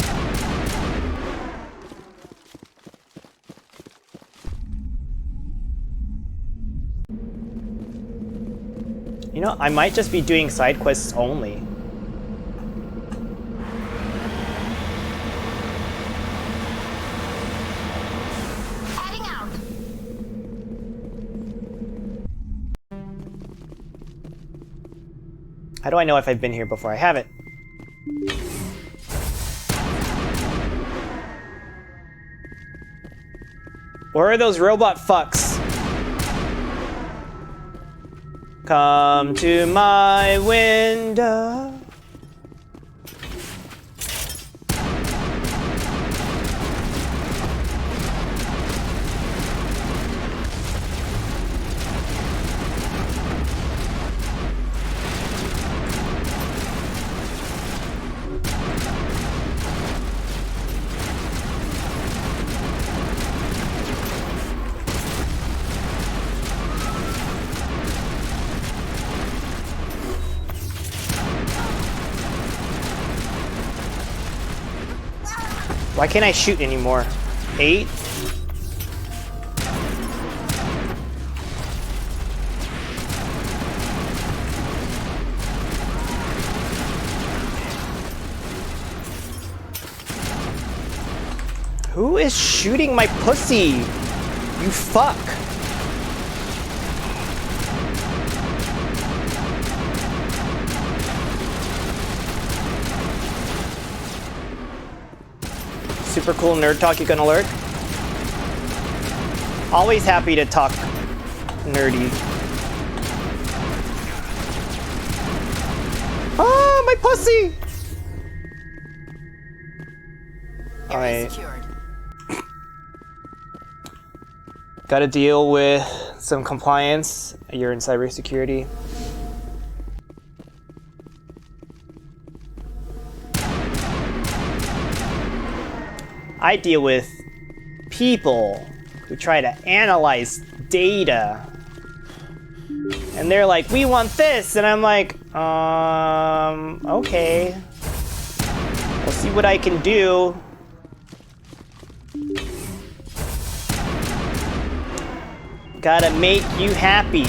You know, I might just be doing side quests only. Heading out. How do I know if I've been here before? I haven't. Where are those robot fucks? Come to my window. Why can't I shoot anymore? 8? Who is shooting my pussy? You fuck. Super cool nerd talk, you gonna lurk? Always happy to talk nerdy. Ah, my pussy! Alright. Gotta deal with some compliance. You're in cybersecurity. I deal with people who try to analyze data. And they're like, we want this. And I'm like, okay. I'll see what I can do. Gotta make you happy.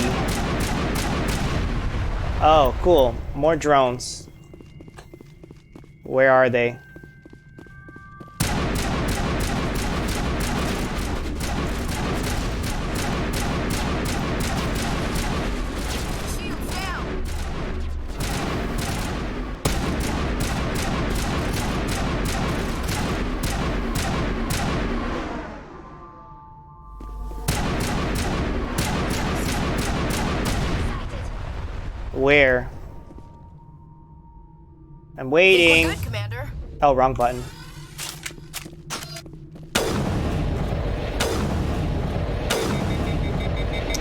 Oh, cool. More drones. Where are they? Where? I'm waiting. Good, Commander. Oh, wrong button.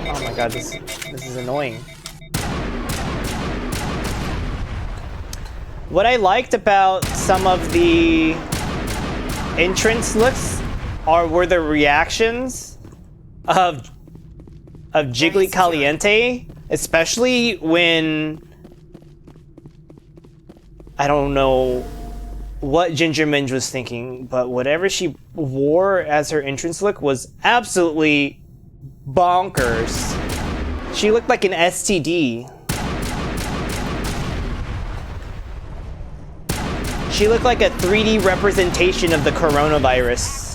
Oh my god, this is annoying. What I liked about some of the entrance looks were the reactions of Jiggly Caliente, especially when I don't know what Ginger Minge was thinking, but whatever she wore as her entrance look was absolutely bonkers. She looked like an STD. She looked like a 3D representation of the coronavirus.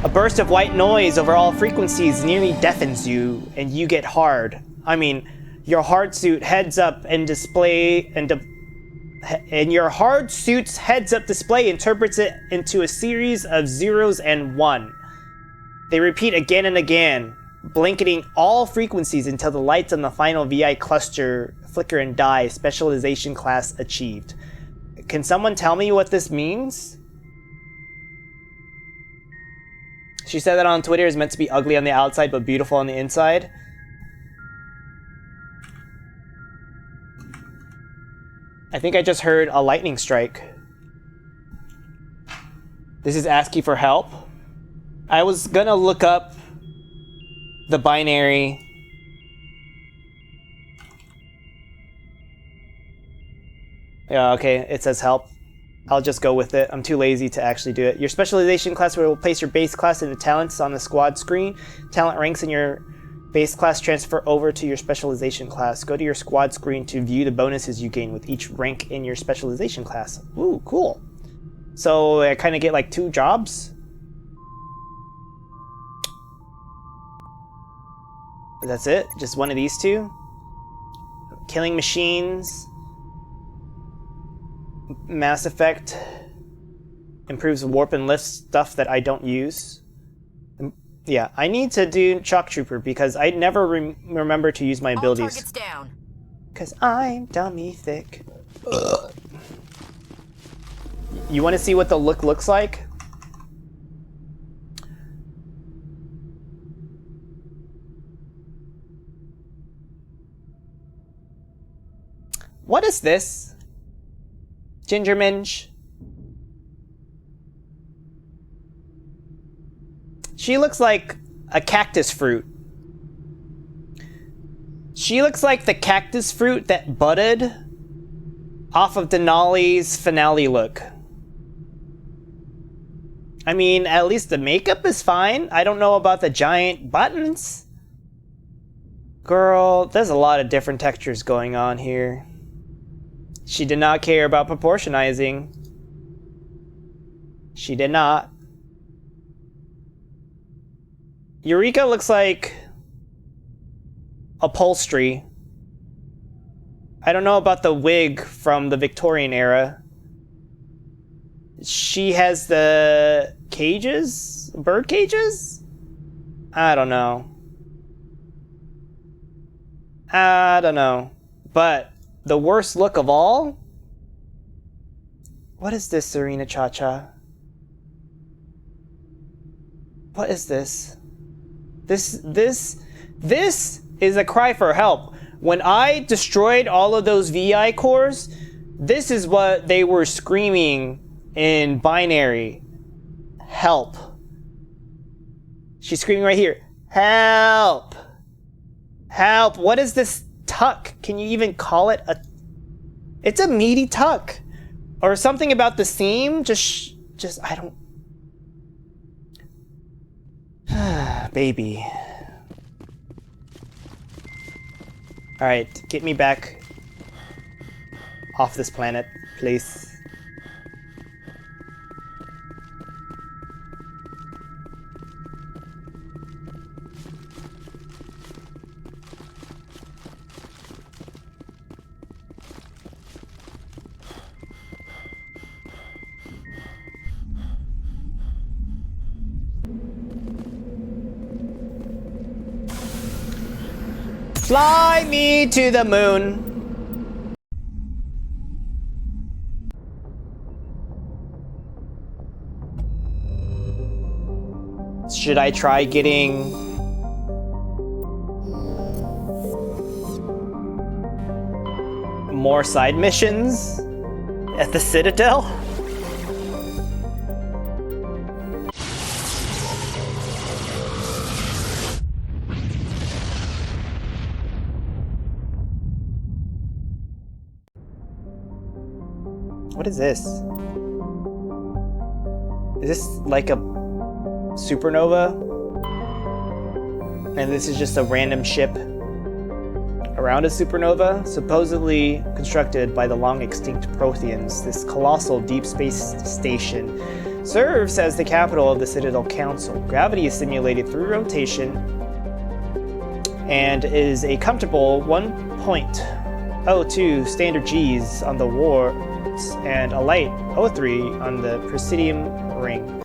A burst of white noise over all frequencies nearly deafens you, and you get hard. I mean, your hard suit heads up and display and your hard suit's heads up display interprets it into a series of zeros and one. They repeat again and again, blanketing all frequencies until the lights on the final VI cluster flicker and die. Specialization class achieved. Can someone tell me what this means? She said that on Twitter is meant to be ugly on the outside but beautiful on the inside. I think I just heard a lightning strike. This is asking for help. I was gonna look up the binary. Yeah, okay, it says help. I'll just go with it. I'm too lazy to actually do it. Your specialization class will place your base class into talents on the squad screen. Talent ranks in your base class transfer over to your specialization class. Go to your squad screen to view the bonuses you gain with each rank in your specialization class. Ooh, cool. So I kind of get like 2 jobs. That's it? Just one of these 2? Killing machines. Mass Effect improves warp and lift stuff that I don't use. Yeah, I need to do Shock Trooper because I never remember to use my abilities. All targets down. Because I'm dummy thick. Ugh. You want to see what the look looks like? What is this? Ginger Minge. She looks like a cactus fruit. She looks like the cactus fruit that budded off of Denali's finale look. I mean, at least the makeup is fine. I don't know about the giant buttons. Girl, there's a lot of different textures going on here. She did not care about proportionizing. She did not. Eureka looks like upholstery. I don't know about the wig from the Victorian era. She has the cages? Bird cages? I don't know. I don't know. But the worst look of all? What is this, Serena Cha-Cha? What is this? This is a cry for help. When I destroyed all of those VI cores, this is what they were screaming in binary. Help. She's screaming right here. Help. Help. What is this tuck? Can you even call it a... It's a meaty tuck. Or something about the seam. Just I don't... Baby. Alright, get me back off this planet, please. Fly me to the moon. Should I try getting more side missions at the Citadel? What is this? Is this like a supernova? And this is just a random ship around a supernova, supposedly constructed by the long extinct Protheans. This colossal deep space station serves as the capital of the Citadel Council. Gravity is simulated through rotation and is a comfortable 1.02 standard G's on the warps and a light 03 on the Presidium ring.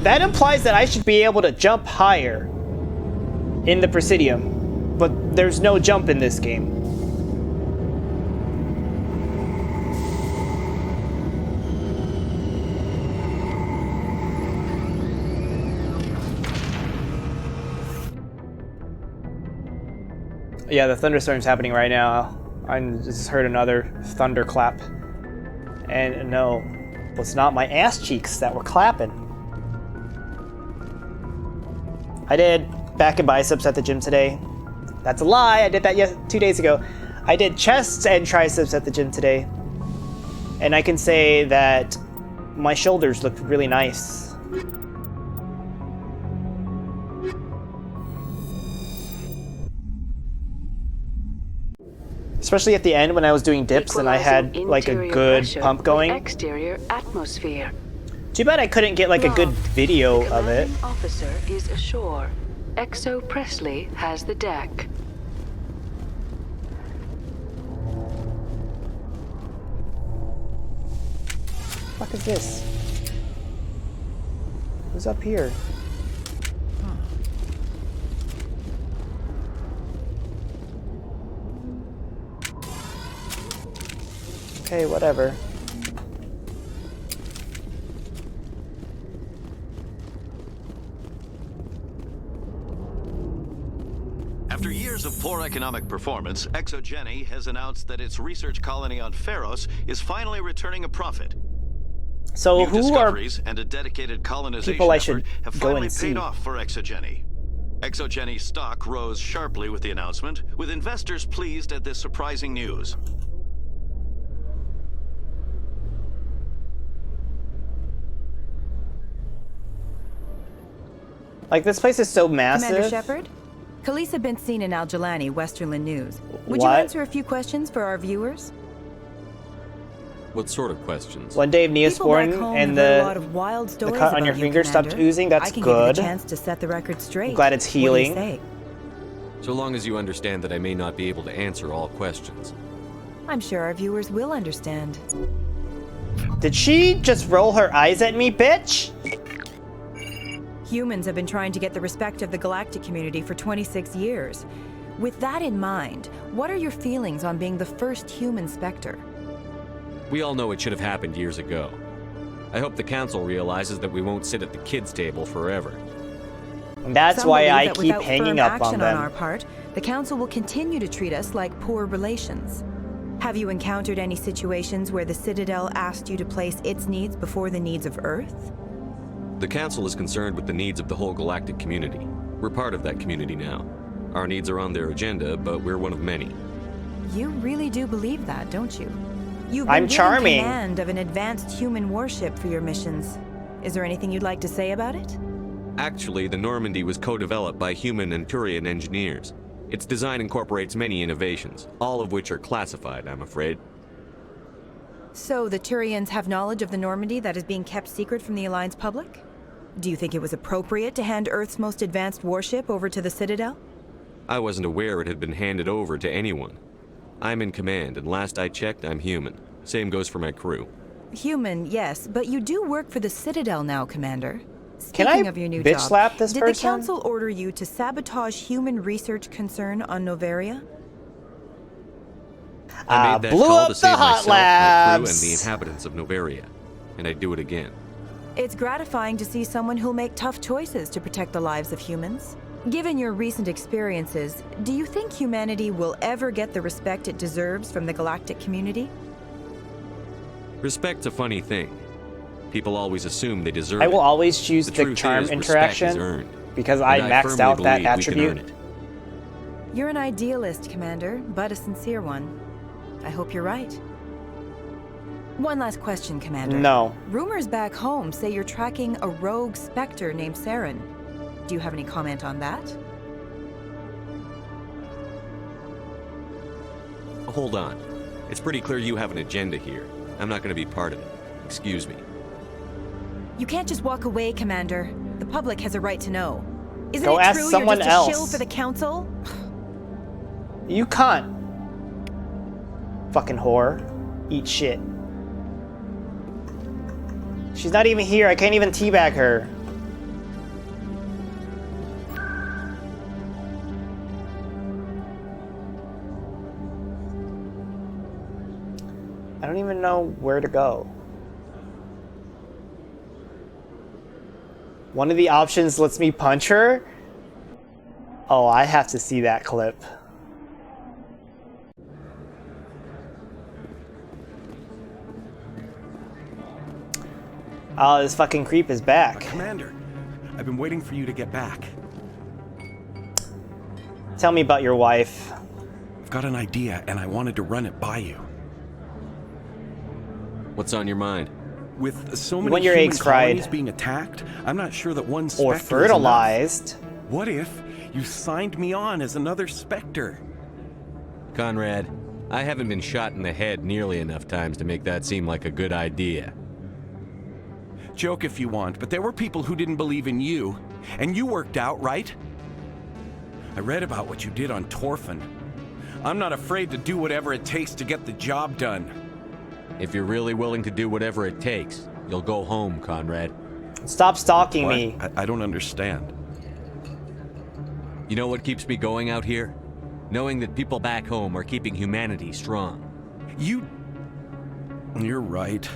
That implies that I should be able to jump higher in the Presidium, but there's no jump in this game. Yeah, the thunderstorm's happening right now. I just heard another thunderclap. And no, it was not my ass cheeks that were clapping. I did back and biceps at the gym today. That's a lie, I did that 2 days ago. I did chests and triceps at the gym today. And I can say that my shoulders looked really nice. Especially at the end when I was doing dips and I had like a good pump going. Exterior atmosphere. Too bad I couldn't get like a good video of it. Officer is ashore. Exo Presley has the deck. What the fuck is this? Who's up here? Okay, whatever. After years of poor economic performance, ExoGeni has announced that its research colony on Pharos is finally returning a profit. So New who are discoveries and a dedicated colonization people I effort should have go finally and see? paid off for ExoGeni. ExoGeni stock rose sharply with the announcement, with investors pleased at this surprising news. Like, this place is so massive. Commander Shepard? Khaleesa Benzine in Al-Jalani, Westerland News. Would you What? answer a few questions for our viewers? What sort of questions? One day of People back Neosporin home and have heard a lot the of wild stories cut on about your you, finger stopped Commander. oozing. That's I can good. give you the chance to set the record straight. I'm glad it's healing. What do you say? So long as you understand that I may not be able to answer all questions. I'm sure our viewers will understand. Did she just roll her eyes at me, bitch? Humans have been trying to get the respect of the galactic community for 26 years. With that in mind, what are your feelings on being the first human Spectre? We all know it should have happened years ago. I hope the Council realizes that we won't sit at the kids' table forever. And that's Some why believe I that keep without hanging firm up action on them. our part, the Council will continue to treat us like poor relations. Have you encountered any situations where the Citadel asked you to place its needs before the needs of Earth? The Council is concerned with the needs of the whole galactic community. We're part of that community now. Our needs are on their agenda, but we're one of many. You really do believe that, don't you? You've I'm been given charming. command of an advanced human warship for your missions. Is there anything you'd like to say about it? Actually, the Normandy was co-developed by human and Turian engineers. Its design incorporates many innovations, all of which are classified, I'm afraid. So the Turians have knowledge of the Normandy that is being kept secret from the Alliance public? Do you think it was appropriate to hand Earth's most advanced warship over to the Citadel? I wasn't aware it had been handed over to anyone. I'm in command, and last I checked, I'm human. Same goes for my crew. Human, yes, but you do work for the Citadel now, Commander. Speaking of your new bitch job, slap this did person? the council order you to sabotage human research concern on Noveria? I made that blew call up to the save hot myself, my crew, and labs. the inhabitants of Noveria. And I'd do it again. It's gratifying to see someone who'll make tough choices to protect the lives of humans. Given your recent experiences, do you think humanity will ever get the respect it deserves from the galactic community? Respect's a funny thing. People always assume they deserve I will it. always choose The the truth charm is, respect is interaction earned. because And I I maxed firmly out that believe we can attribute. earn it. You're an idealist, Commander, but a sincere one. I hope you're right. One last question, Commander. No. Rumors back home say you're tracking a rogue Spectre named Saren. Do you have any comment on that? Hold on. It's pretty clear you have an agenda here. I'm not going to be part of it. Excuse me. You can't just walk away, Commander. The public has a right to know. Isn't Go it ask true someone you're just else. a shill for the council? You can't. Fucking whore. Eat shit. She's not even here. I can't even teabag her. I don't even know where to go. One of the options lets me punch her? Oh, I have to see that clip. Oh, this fucking creep is back. Commander, I've been waiting for you to get back. Tell me about your wife. I've got an idea, and I wanted to run it by you. What's on your mind? With so You many want your human eggs fried. colonies being attacked, I'm not sure that one Or Spectre is fertilized. enough. What if you signed me on as another Spectre? Conrad, I haven't been shot in the head nearly enough times to make that seem like a good idea. Joke if you want, but there were people who didn't believe in you, and you worked out, right? I read about what you did on Torfin. I'm not afraid to do whatever it takes to get the job done. If you're really willing to do whatever it takes, you'll go home, Conrad. Stop stalking What? me. I don't understand. You know what keeps me going out here? Knowing that people back home are keeping humanity strong. You're right.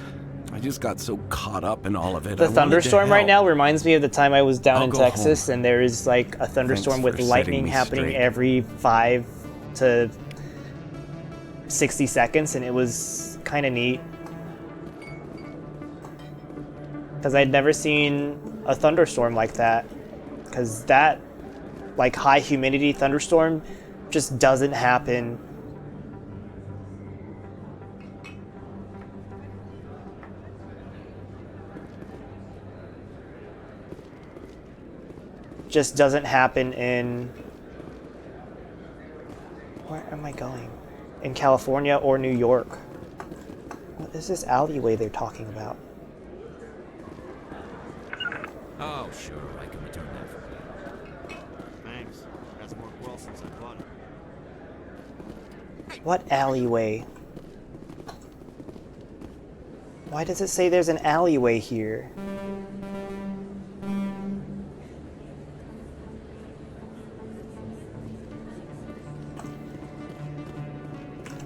I just got so caught up in all of it. The I wanted to thunderstorm right help. now reminds me of the time I was down I'll in go Texas home. and there is like a thunderstorm Thanks with for lightning setting me happening straight. every 5 to 60 seconds, and it was kind of neat. Because I'd never seen a thunderstorm like that. Because that, like, high humidity thunderstorm just doesn't happen. Just doesn't happen in... Where am I going? In California or New York? What is this alleyway they're talking about? Oh, sure, I can return that for you. Thanks. Hasn't worked well since I bought it. What alleyway? Why does it say there's an alleyway here?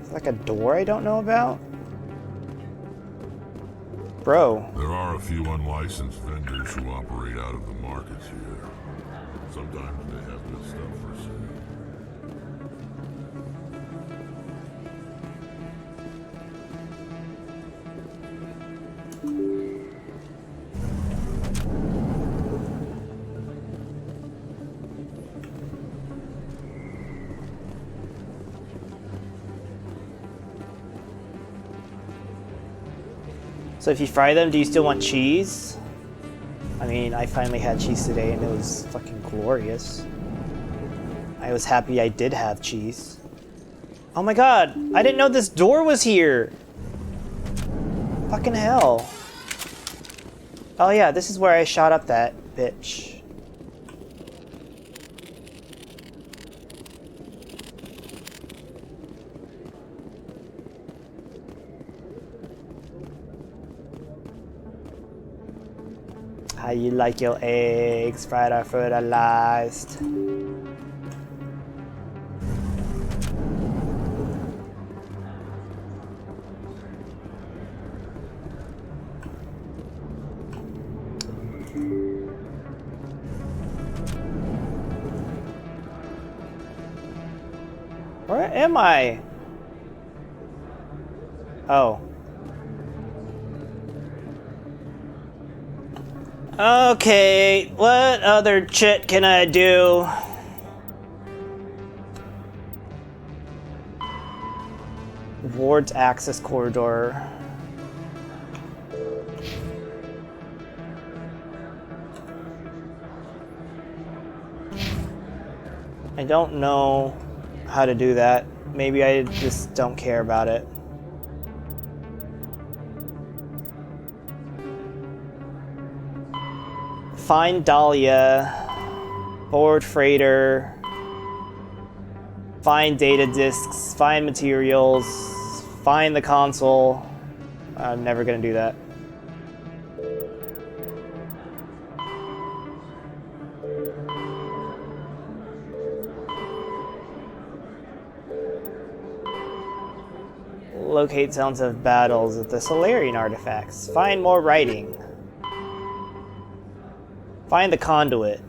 Is it like a door I don't know about? Bro. There are a few unlicensed vendors who operate out of the markets here. Sometimes they have good stuff for sale. So if you fry them, do you still want cheese? I mean, I finally had cheese today and it was fucking glorious. I was happy I did have cheese. Oh my god, I didn't know this door was here! Fucking hell. Oh yeah, this is where I shot up that bitch. How you like your eggs, fried or fertilized? Where am I? Oh. Okay, what other shit can I do? Ward's access corridor. I don't know how to do that. Maybe I just don't care about it. Find Dahlia, board freighter, find data disks, find materials, find the console. I'm never gonna do that. Locate sounds of battles at the Solarian artifacts. Find more writing. Find the conduit.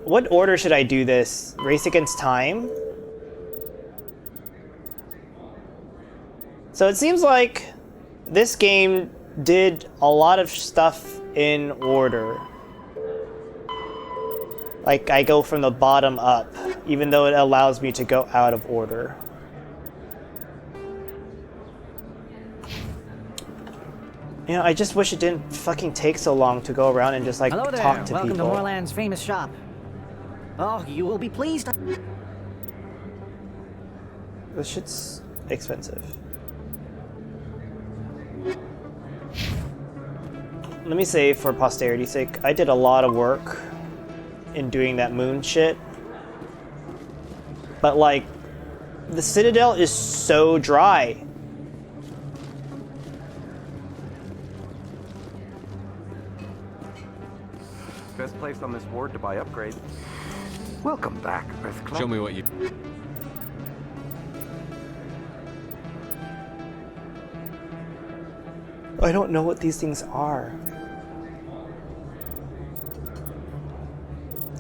What order should I do this? Race against time? So it seems like this game did a lot of stuff in order. Like, I go from the bottom up, even though it allows me to go out of order. You know, I just wish it didn't fucking take so long to go around and just, like, Hello there. talk to Welcome people. to Moorland's famous shop. Oh, you will be pleased. This shit's expensive. Let me say, for posterity's sake, I did a lot of work in doing that moon shit. But, like, the Citadel is so dry. Best place on this ward to buy upgrades. Welcome back, Earth Club. Show me what you... I don't know what these things are.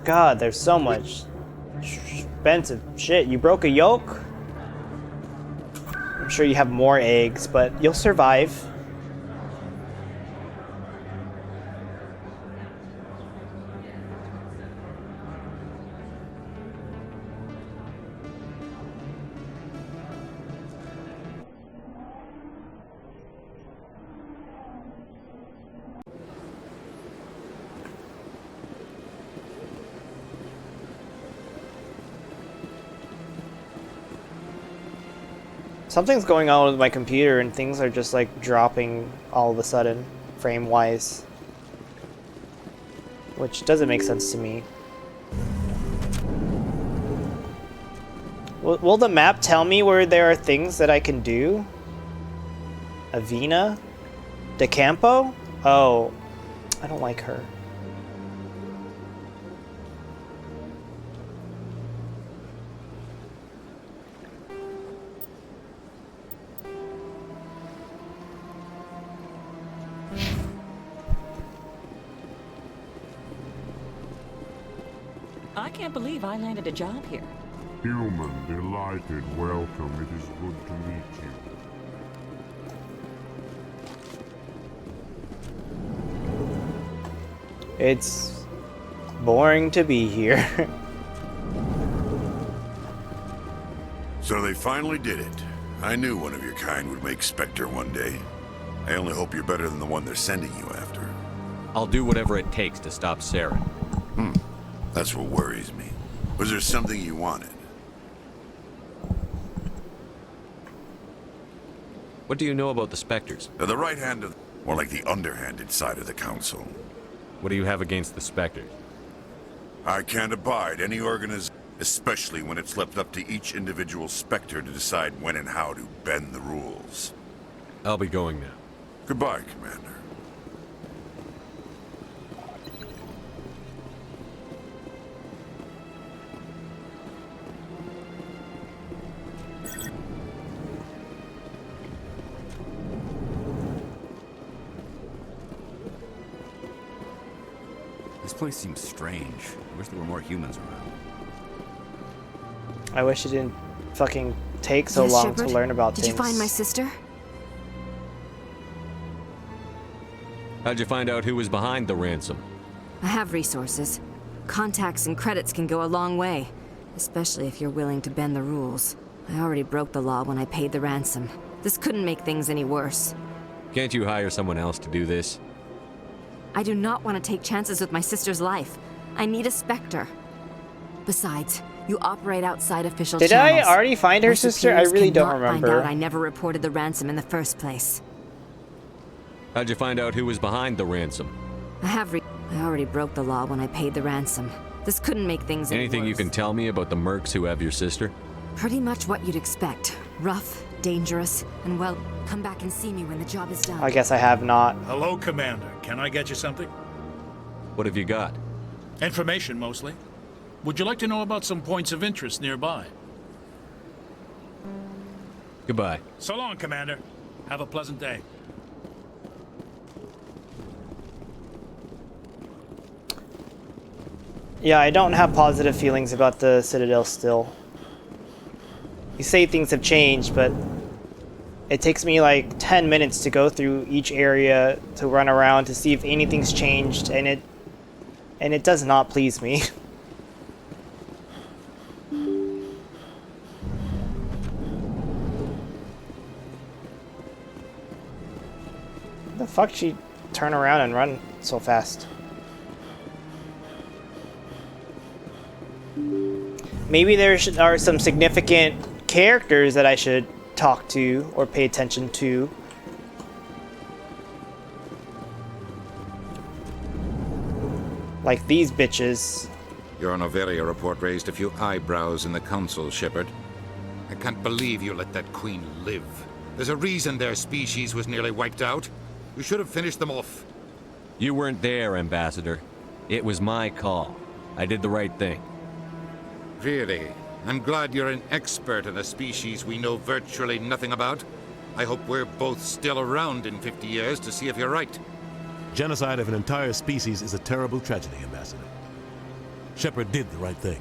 God, there's so much expensive shit. You broke a yoke? I'm sure you have more eggs, but you'll survive. Something's going on with my computer and things are just like dropping all of a sudden, frame-wise. Which doesn't make sense to me. Will the map tell me where there are things that I can do? Avina? De Campo? Oh, I don't like her. I can't believe I landed a job here. Human, delighted, welcome. It is good to meet you. It's boring to be here. So they finally did it. I knew one of your kind would make Spectre one day. I only hope you're better than the one they're sending you after. I'll do whatever it takes to stop Saren. That's what worries me. Was there something you wanted? What do you know about the Spectres? They're the right hand of... More like the underhanded side of the Council. What do you have against the Spectres? I can't abide any organization, especially when it's left up to each individual Spectre to decide when and how to bend the rules. I'll be going now. Goodbye, Commander. This place seems strange. I wish there were more humans around. I wish it didn't fucking take so Yes, long Shepard? to learn about Did things. you find my sister? How'd you find out who was behind the ransom? I have resources. Contacts and credits can go a long way, especially if you're willing to bend the rules. I already broke the law when I paid the ransom. This couldn't make things any worse. Can't you hire someone else to do this? I do not want to take chances with my sister's life. I need a Spectre. Besides, you operate outside official Did channels. I already find her My sister? I superiors really don't cannot remember. Find out I never reported the ransom in the first place. How'd you find out who was behind the ransom? I already broke the law when I paid the ransom. This couldn't make things any Anything worse. you can tell me about the mercs who have your sister? Pretty much what you'd expect. Rough, dangerous, and well, come back and see me when the job is done. I guess I have not. Hello, Commander. Can I get you something? What have you got? Information, mostly. Would you like to know about some points of interest nearby? Goodbye. So long, Commander. Have a pleasant day. Yeah, I don't have positive feelings about the Citadel still. You say things have changed, but it takes me like 10 minutes to go through each area to run around to see if anything's changed, and it does not please me. The fuck she turn around and run so fast? Maybe there are some significant characters that I should talk to or pay attention to. Like these bitches. Your Noveria report raised a few eyebrows in the council, Shepard. I can't believe you let that queen live. There's a reason their species was nearly wiped out. You should have finished them off. You weren't there, Ambassador. It was my call. I did the right thing. Really? I'm glad you're an expert in a species we know virtually nothing about. I hope we're both still around in 50 years to see if you're right. Genocide of an entire species is a terrible tragedy, Ambassador. Shepard did the right thing.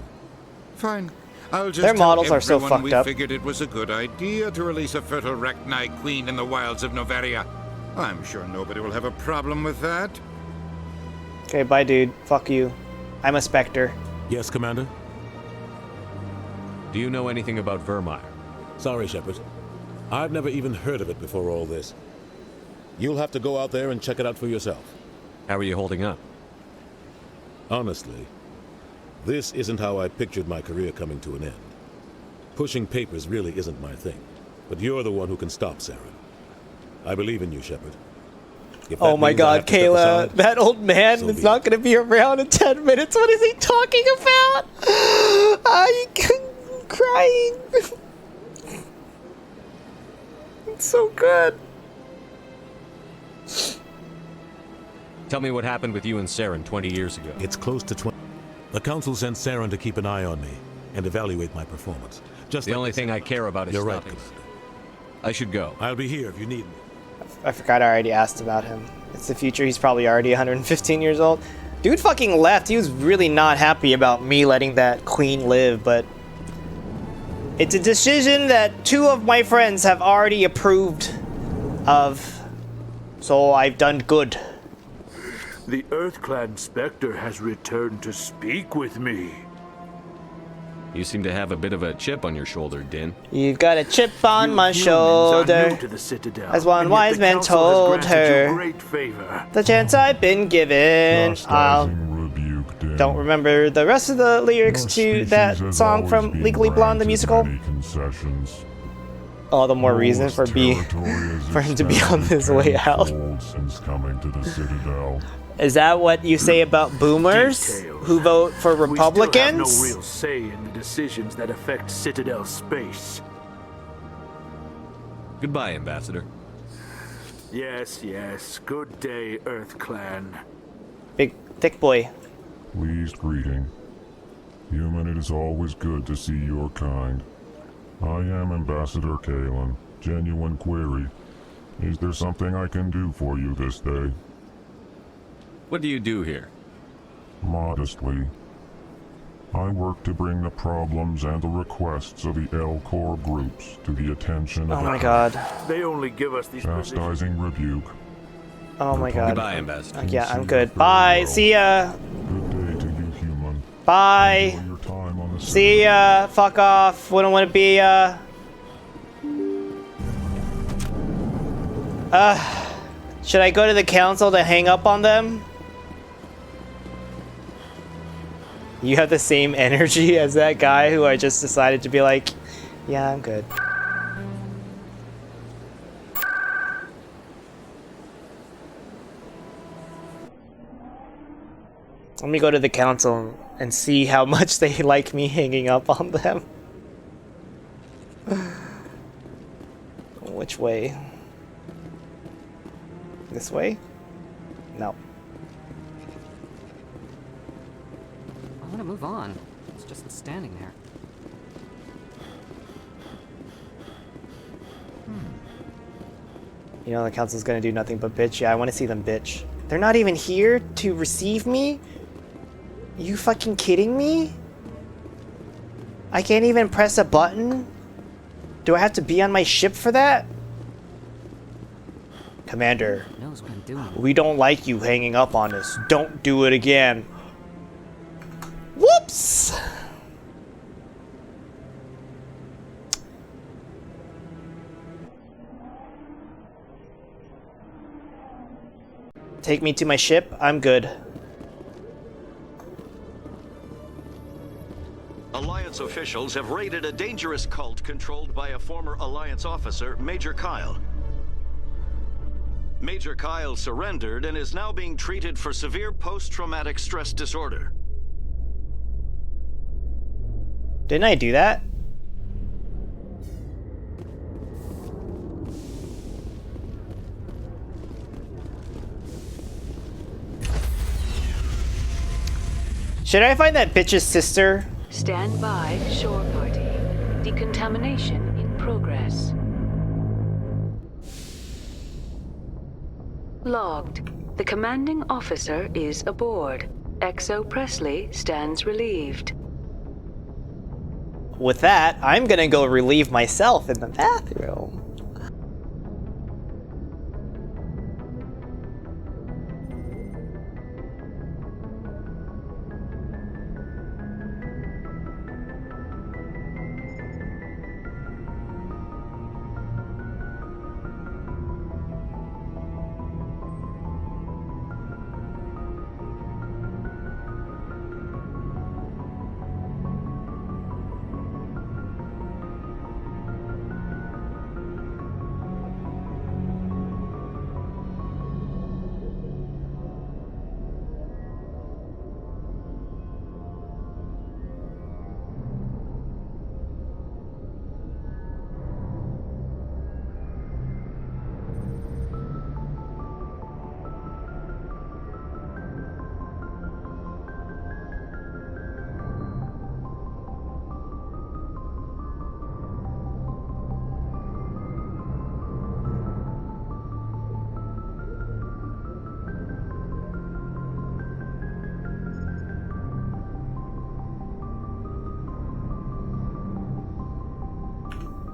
Fine. I'll just Their tell models are so everyone fucked we up. figured it was a good idea to release a fertile Rachni queen in the wilds of Noveria. I'm sure nobody will have a problem with that. Okay, bye dude. Fuck you. I'm a Spectre. Yes, Commander? Do you know anything about Vermeer? Sorry, Shepard. I've never even heard of it before all this. You'll have to go out there and check it out for yourself. How are you holding up? Honestly, this isn't how I pictured my career coming to an end. Pushing papers really isn't my thing. But you're the one who can stop Saren. I believe in you, Shepard. If that Oh my means I have god, to step Kayla, aside, that old man so is be not going to be around in 10 minutes. What is he talking about? I'm crying. It's so good. Tell me what happened with you and Saren 20 years ago. It's close to 20. The Council sent Saren to keep an eye on me and evaluate my performance. Just the like only they thing said. I care about is You're right, stopping. Commander. I should go. I'll be here if you need me. I forgot I already asked about him. It's the future. He's probably already 115 years old. Dude fucking left. He was really not happy about me letting that queen live, but it's a decision that 2 of my friends have already approved of. So I've done good. The EarthClan Spectre has returned to speak with me. You seem to have a bit of a chip on your shoulder, Din. You've got a chip on my Humans are shoulder, new to the Citadel, as one and yet wise the man Council told has granted you her. great favor. The chance I've been given. I don't remember the rest of the lyrics to that song from Legally Blonde, the musical. All the more reason for him to be on his way out. Since coming to the Citadel. Is that what you say about boomers who vote for Republicans? We still have no real say in the decisions that affect Citadel space. Goodbye, Ambassador. Yes, yes. Good day, EarthClan. Big, thick boy. Pleased greeting. Human, it is always good to see your kind. I am Ambassador Kalen. Genuine query. Is there something I can do for you this day? What do you do here? Modestly. I work to bring the problems and the requests of the L-Corps groups to the attention of Oh my god. They only give us these chastising rebuke. Oh my god. Goodbye, Ambassador. Yeah, I'm good. Bye. See ya. Good day to you, human. Bye. Enjoy your time on the See ya. Fuck off. We don't want to be should I go to the council to hang up on them? You have the same energy as that guy who I just decided to be like, yeah, I'm good. Let me go to the council and see how much they like me hanging up on them. Which way? This way? No. I want to move on. It's just standing there. You know the council's gonna do nothing but bitch. Yeah, I want to see them bitch. They're not even here to receive me? You fucking kidding me? I can't even press a button? Do I have to be on my ship for that? Commander, Knows what I'm doing. we don't like you hanging up on us. Don't do it again. Whoops! Take me to my ship. I'm good. Alliance officials have raided a dangerous cult controlled by a former Alliance officer, Major Kyle. Major Kyle surrendered and is now being treated for severe post-traumatic stress disorder. Didn't I do that? Should I find that bitch's sister? Stand by, shore party. Decontamination in progress. Logged. The commanding officer is aboard. XO Presley stands relieved. With that, I'm gonna go relieve myself in the bathroom.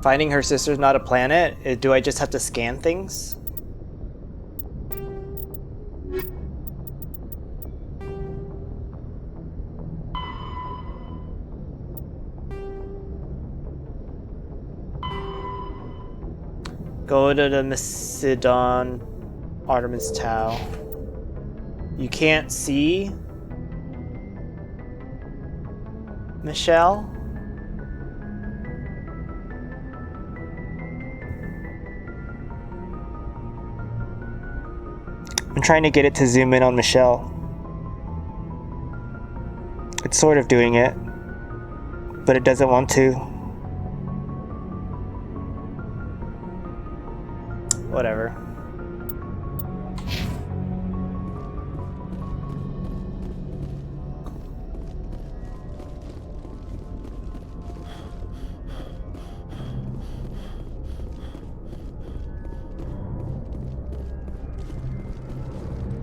Finding her sister's not a planet? Do I just have to scan things? Go to the Macedon Artemis Tau. You can't see Michelle? I'm trying to get it to zoom in on Michelle. It's sort of doing it, but it doesn't want to. Whatever.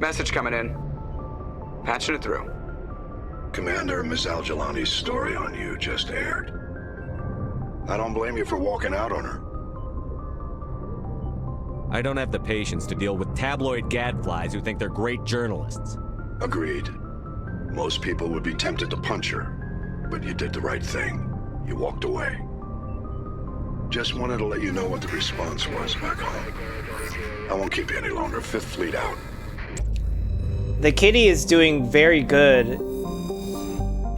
Message coming in. Patching it through. Commander, Miss Al-Jalani's story on you just aired. I don't blame you for walking out on her. I don't have the patience to deal with tabloid gadflies who think they're great journalists. Agreed. Most people would be tempted to punch her, but you did the right thing. You walked away. Just wanted to let you know what the response was back home. I won't keep you any longer. Fifth Fleet out. The kitty is doing very good.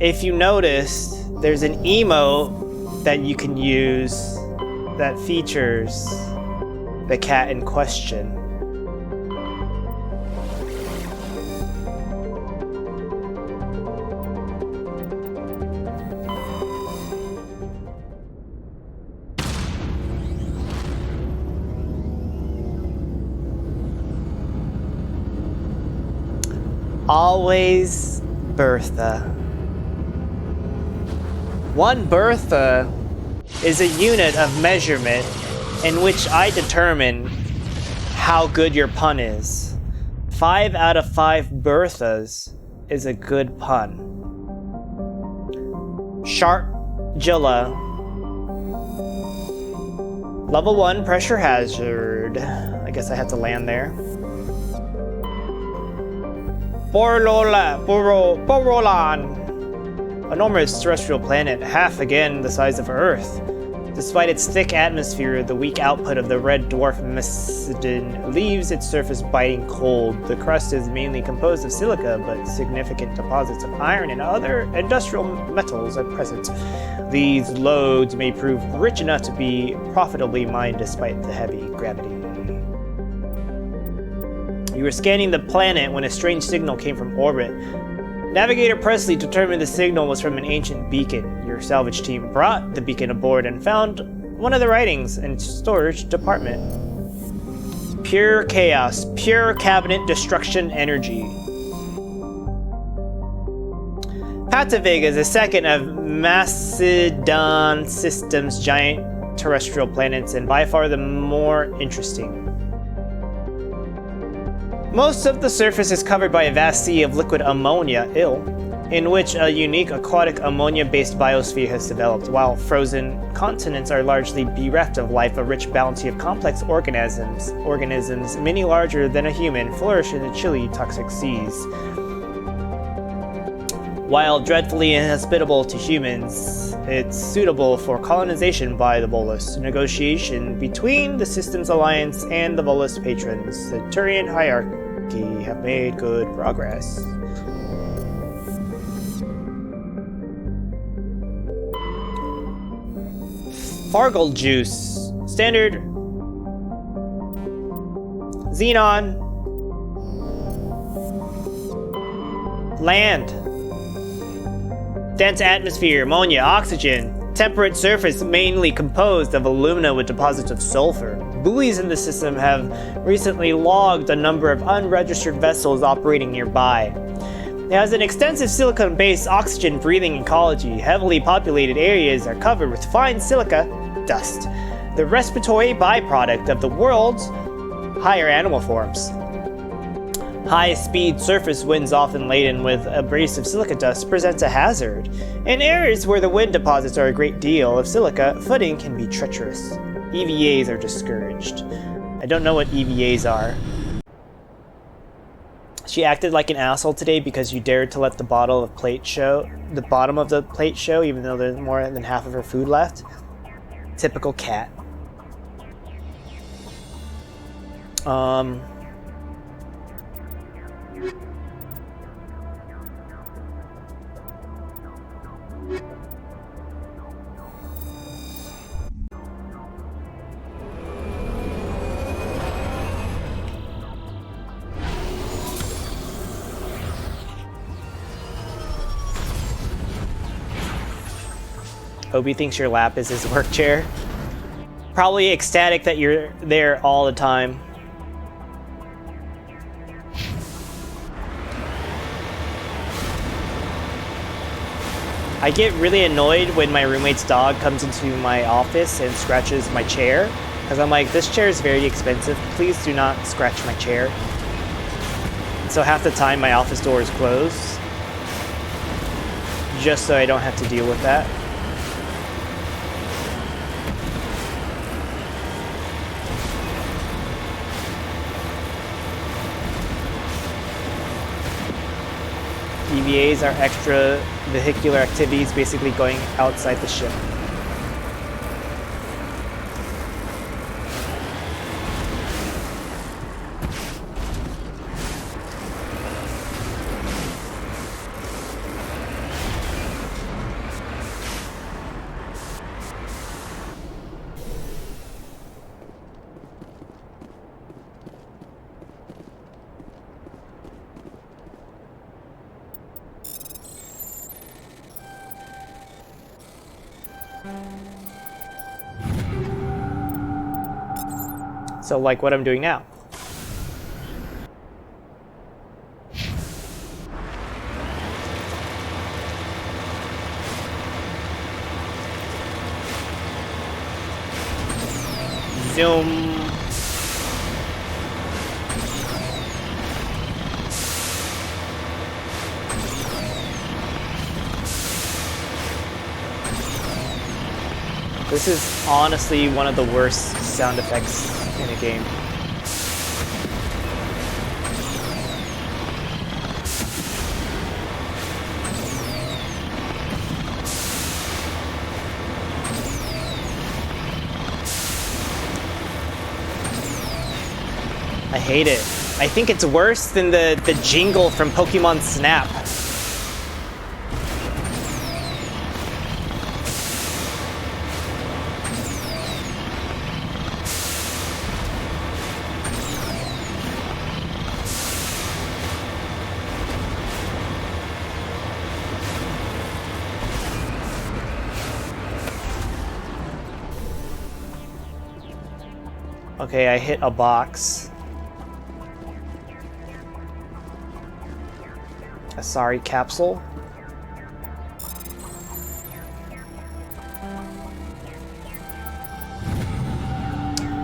If you noticed, there's an emote that you can use that features the cat in question. Always Bertha. One Bertha is a unit of measurement in which I determine how good your pun is. 5 out of 5 Berthas is a good pun. Sharkjilla. Level 1 pressure hazard. I guess I had to land there. Borolan. Enormous terrestrial planet, half again the size of Earth. Despite its thick atmosphere, the weak output of the red dwarf Messidin leaves its surface biting cold. The crust is mainly composed of silica, but significant deposits of iron and other industrial metals are present. These lodes may prove rich enough to be profitably mined despite the heavy gravity. You were scanning the planet when a strange signal came from orbit. Navigator Presley determined the signal was from an ancient beacon. Your salvage team brought the beacon aboard and found one of the writings in storage department. Pure chaos, pure cabinet destruction energy. Patavig is the second of Macedon System's giant terrestrial planets and by far the more interesting. Most of the surface is covered by a vast sea of liquid ammonia, in which a unique aquatic ammonia-based biosphere has developed, while frozen continents are largely bereft of life. A rich bounty of complex organisms, many larger than a human, flourish in the chilly, toxic seas. While dreadfully inhospitable to humans, it's suitable for colonization by the Volus. Negotiation between the Systems Alliance and the Volus patrons, the Turian hierarchy, have made good progress. Fargle juice. Standard. Xenon. Land. Dense atmosphere, ammonia, oxygen. Temperate surface mainly composed of alumina with deposits of sulfur. Buoys in the system have recently logged a number of unregistered vessels operating nearby. It has an extensive silicon-based oxygen-breathing ecology. Heavily populated areas are covered with fine silica dust, the respiratory byproduct of the world's higher animal forms. High-speed surface winds often laden with abrasive silica dust presents a hazard. In areas where the wind deposits are a great deal of silica, footing can be treacherous. EVAs are discouraged. I don't know what EVAs are. She acted like an asshole today because you dared to let the bottom of the plate show, even though there's more than half of her food left. Typical cat. Obi thinks your lap is his work chair. Probably ecstatic that you're there all the time. I get really annoyed when my roommate's dog comes into my office and scratches my chair, because I'm like, this chair is very expensive. Please do not scratch my chair. So half the time my office door is closed, just so I don't have to deal with that. EVAs are extra vehicular activities, basically going outside the ship. So like what I'm doing now. Zoom. This is honestly one of the worst sound effects in a game. I hate it. I think it's worse than the jingle from Pokemon Snap. Okay, I hit a box. A sorry capsule.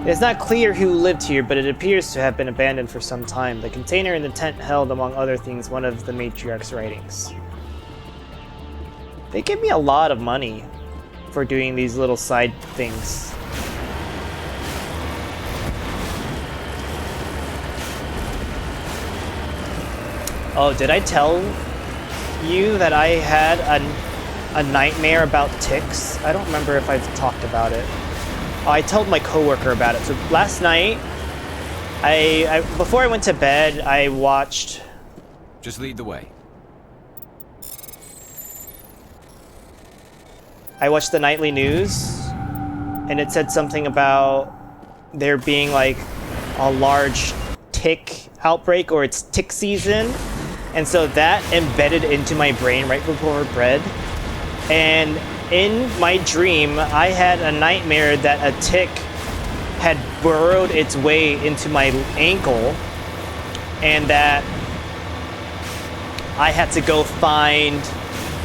It's not clear who lived here, but it appears to have been abandoned for some time. The container in the tent held, among other things, one of the matriarch's writings. They give me a lot of money for doing these little side things. Oh, did I tell you that I had a nightmare about ticks? I don't remember if I've talked about it. Oh, I told my coworker about it. So last night, before I went to bed, I watched... Just lead the way. I watched the nightly news, and it said something about there being like a large tick outbreak, or it's tick season. And so that embedded into my brain right before bed. And in my dream, I had a nightmare that a tick had burrowed its way into my ankle, and that I had to go find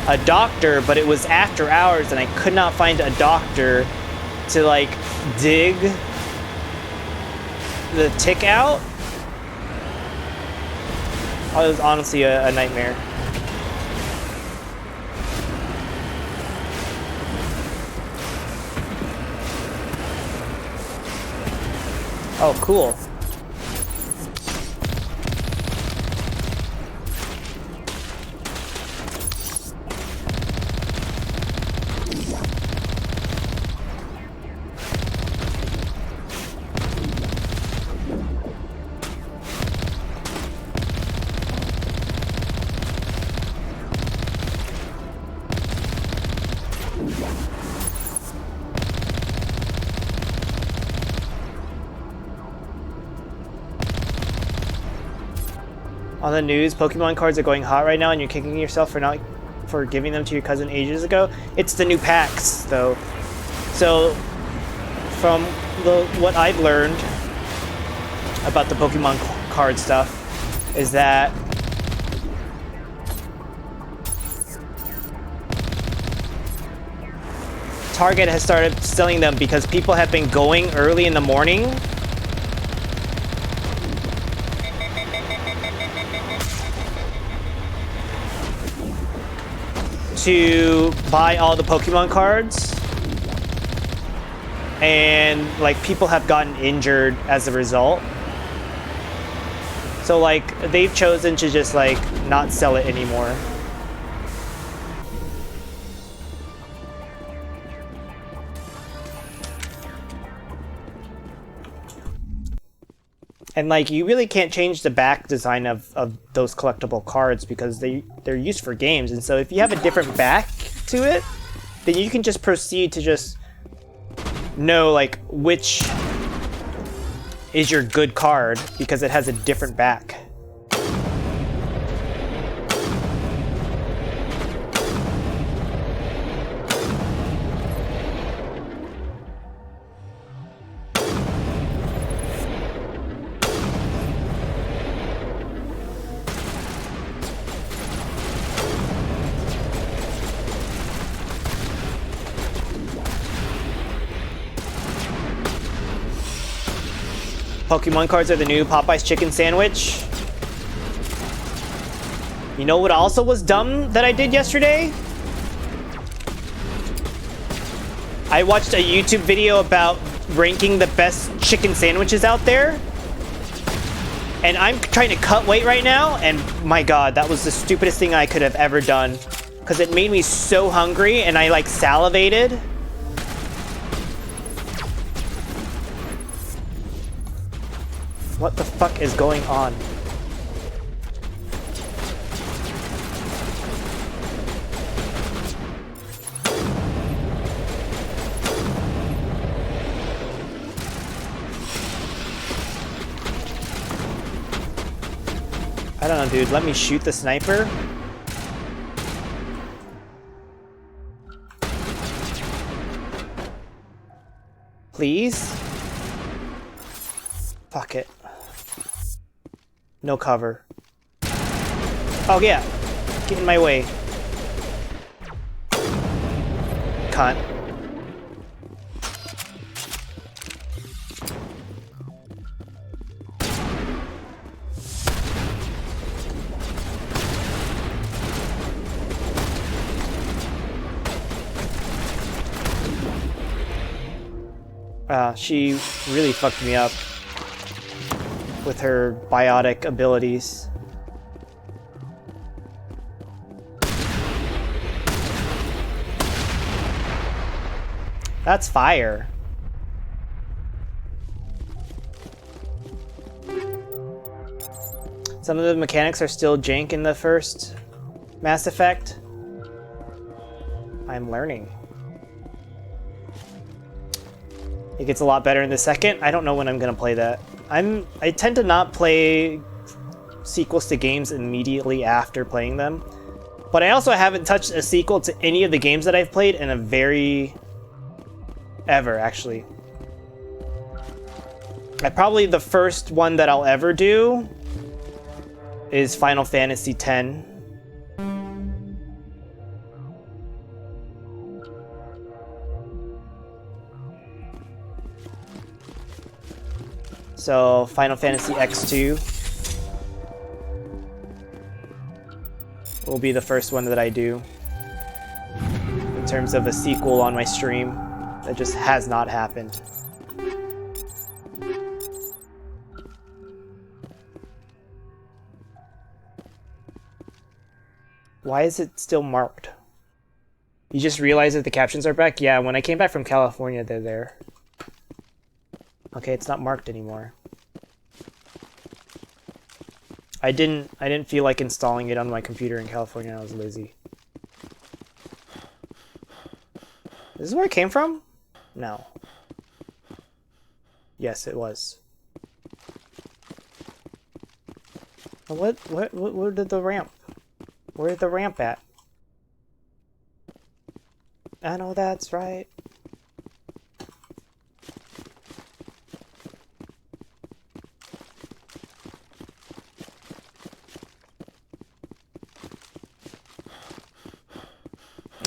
a doctor, but it was after hours and I could not find a doctor to like dig the tick out. Oh, it was honestly a nightmare. Oh, cool. On the news, Pokemon cards are going hot right now, and you're kicking yourself for giving them to your cousin ages ago. It's the new packs, though. So, from what I've learned about the Pokemon card stuff, is that Target has started selling them because people have been going early in the morning to buy all the Pokemon cards, and like people have gotten injured as a result. So like they've chosen to just like not sell it anymore. And like you really can't change the back design of those collectible cards because they're used for games. And so if you have a different back to it, then you can just proceed to just know like which is your good card because it has a different back. Pokemon cards are the new Popeye's chicken sandwich. You know what also was dumb that I did yesterday? I watched a YouTube video about ranking the best chicken sandwiches out there. And I'm trying to cut weight right now, and my god, that was the stupidest thing I could have ever done. Because it made me so hungry, and I like salivated. What the fuck is going on? I don't know, dude. Let me shoot the sniper. Please? Fuck it. No cover. Oh yeah. Get in my way. Cunt. She really fucked me up with her biotic abilities. That's fire. Some of the mechanics are still jank in the first Mass Effect. I'm learning. It gets a lot better in the second. I don't know when I'm gonna play that. I tend to not play sequels to games immediately after playing them. But I also haven't touched a sequel to any of the games that I've played in a ever, actually. Probably the first one that I'll ever do is Final Fantasy X. So, Final Fantasy X2 will be the first one that I do in terms of a sequel on my stream. That just has not happened. Why is it still marked? You just realize that the captions are back? Yeah, when I came back from California, they're there. Okay, it's not marked anymore. I didn't feel like installing it on my computer in California. I was lazy. This is where it came from? No. Yes, it was. Where did the ramp? Where's the ramp at? I know that's right.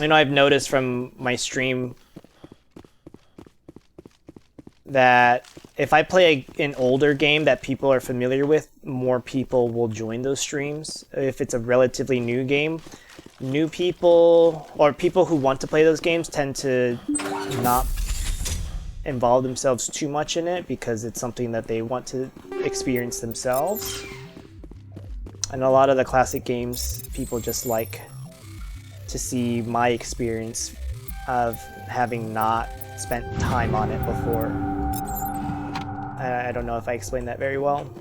You know, I've noticed from my stream that if I play an older game that people are familiar with, more people will join those streams. If it's a relatively new game, new people or people who want to play those games tend to not involve themselves too much in it because it's something that they want to experience themselves. And a lot of the classic games, people just like to see my experience of having not spent time on it before. I don't know if I explained that very well.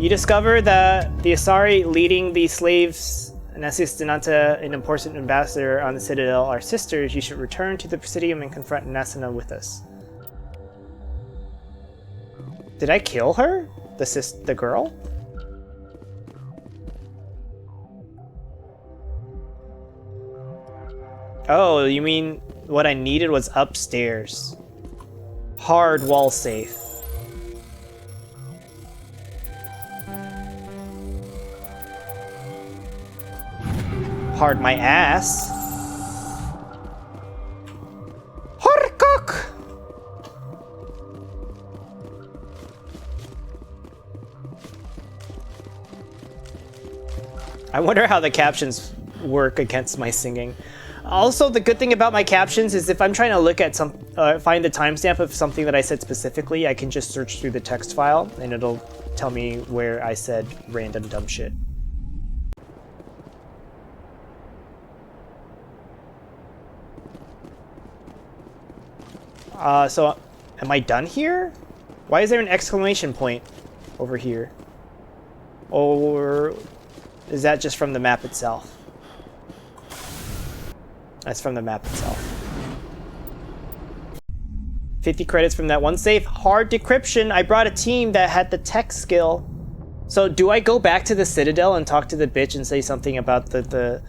You discover that the Asari leading the slaves, Nessus Denanta, an important ambassador on the Citadel, are sisters. You should return to the Presidium and confront Nasina with us. Did I kill her? The girl? Oh, you mean what I needed was upstairs. Hard wall safe. Hard my ass. Horcock! I wonder how the captions work against my singing. Also, the good thing about my captions is if I'm trying to look at find the timestamp of something that I said specifically, I can just search through the text file and it'll tell me where I said random dumb shit. So, am I done here? Why is there an exclamation point over here? Or is that just from the map itself? That's from the map itself. 50 credits from that one save. Hard decryption. I brought a team that had the tech skill. So do I go back to the Citadel and talk to the bitch and say something about the...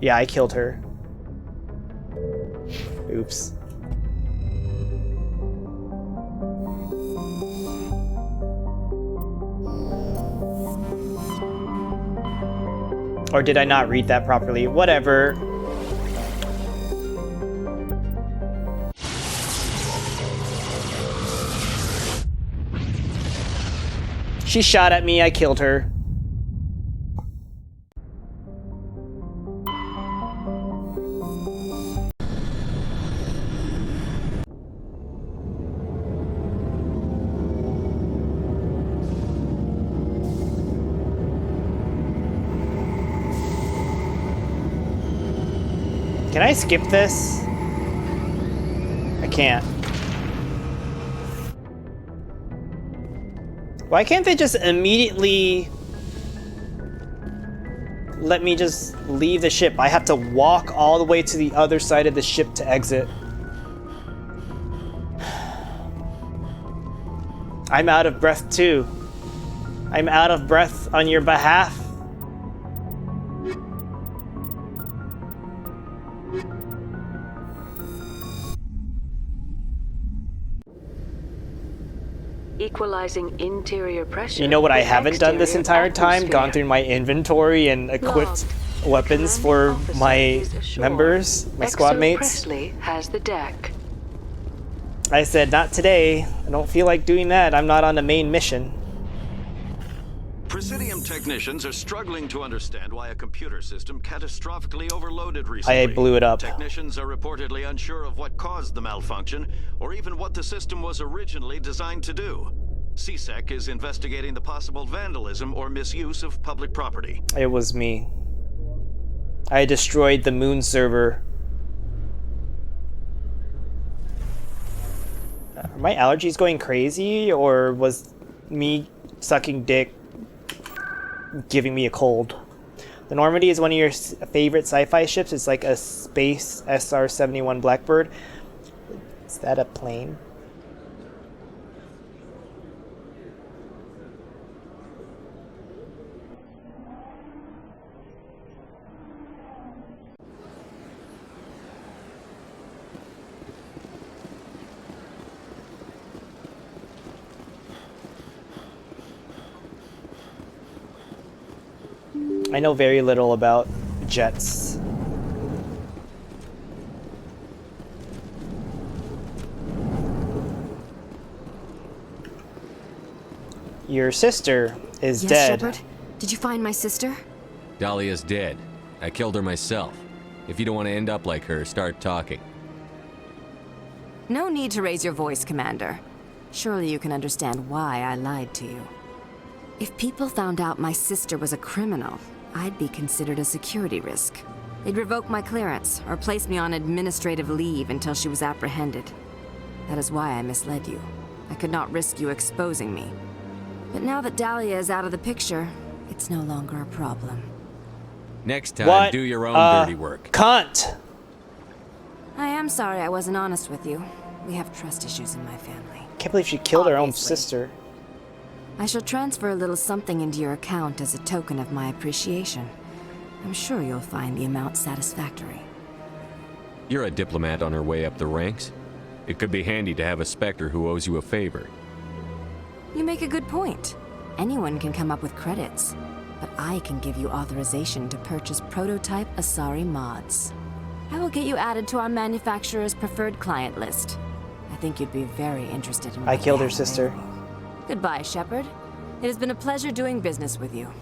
Yeah, I killed her. Oops. Or did I not read that properly? Whatever. She shot at me, I killed her. Can I skip this? I can't. Why can't they just immediately let me just leave the ship? I have to walk all the way to the other side of the ship to exit. I'm out of breath too. I'm out of breath on your behalf. Equalizing interior pressure. You know what I haven't done this entire time? Gone through my inventory and equipped weapons for my members, my squad mates. Presley has the deck. I said, not today. I don't feel like doing that. I'm not on the main mission. Presidium technicians are struggling to understand why a computer system catastrophically overloaded recently. I blew it up. Technicians are reportedly unsure of what caused the malfunction, or even what the system was originally designed to do. CSEC is investigating the possible vandalism or misuse of public property. It was me. I destroyed the moon server. Are my allergies going crazy, or was me sucking dick giving me a cold? The Normandy is one of your favorite sci-fi ships. It's like a space SR-71 Blackbird. Is that a plane? I know very little about jets. Your sister is Yes, dead. Shepard? Did you find my sister? Dahlia's dead. I killed her myself. If you don't want to end up like her, start talking. No need to raise your voice, Commander. Surely you can understand why I lied to you. If people found out my sister was a criminal, I'd be considered a security risk. They'd revoke my clearance or place me on administrative leave until she was apprehended. That is why I misled you. I could not risk you exposing me. But now that Dahlia is out of the picture, it's no longer a problem. Next time, do your own dirty work. Cunt! I am sorry I wasn't honest with you. We have trust issues in my family. Can't believe she killed her own sister. I shall transfer a little something into your account as a token of my appreciation. I'm sure you'll find the amount satisfactory. You're a diplomat on her way up the ranks. It could be handy to have a Spectre who owes you a favor. You make a good point. Anyone can come up with credits, but I can give you authorization to purchase prototype Asari mods. I will get you added to our manufacturer's preferred client list. I think you'd be very interested in. I killed her sister. Goodbye, Shepard. It has been a pleasure doing business with you.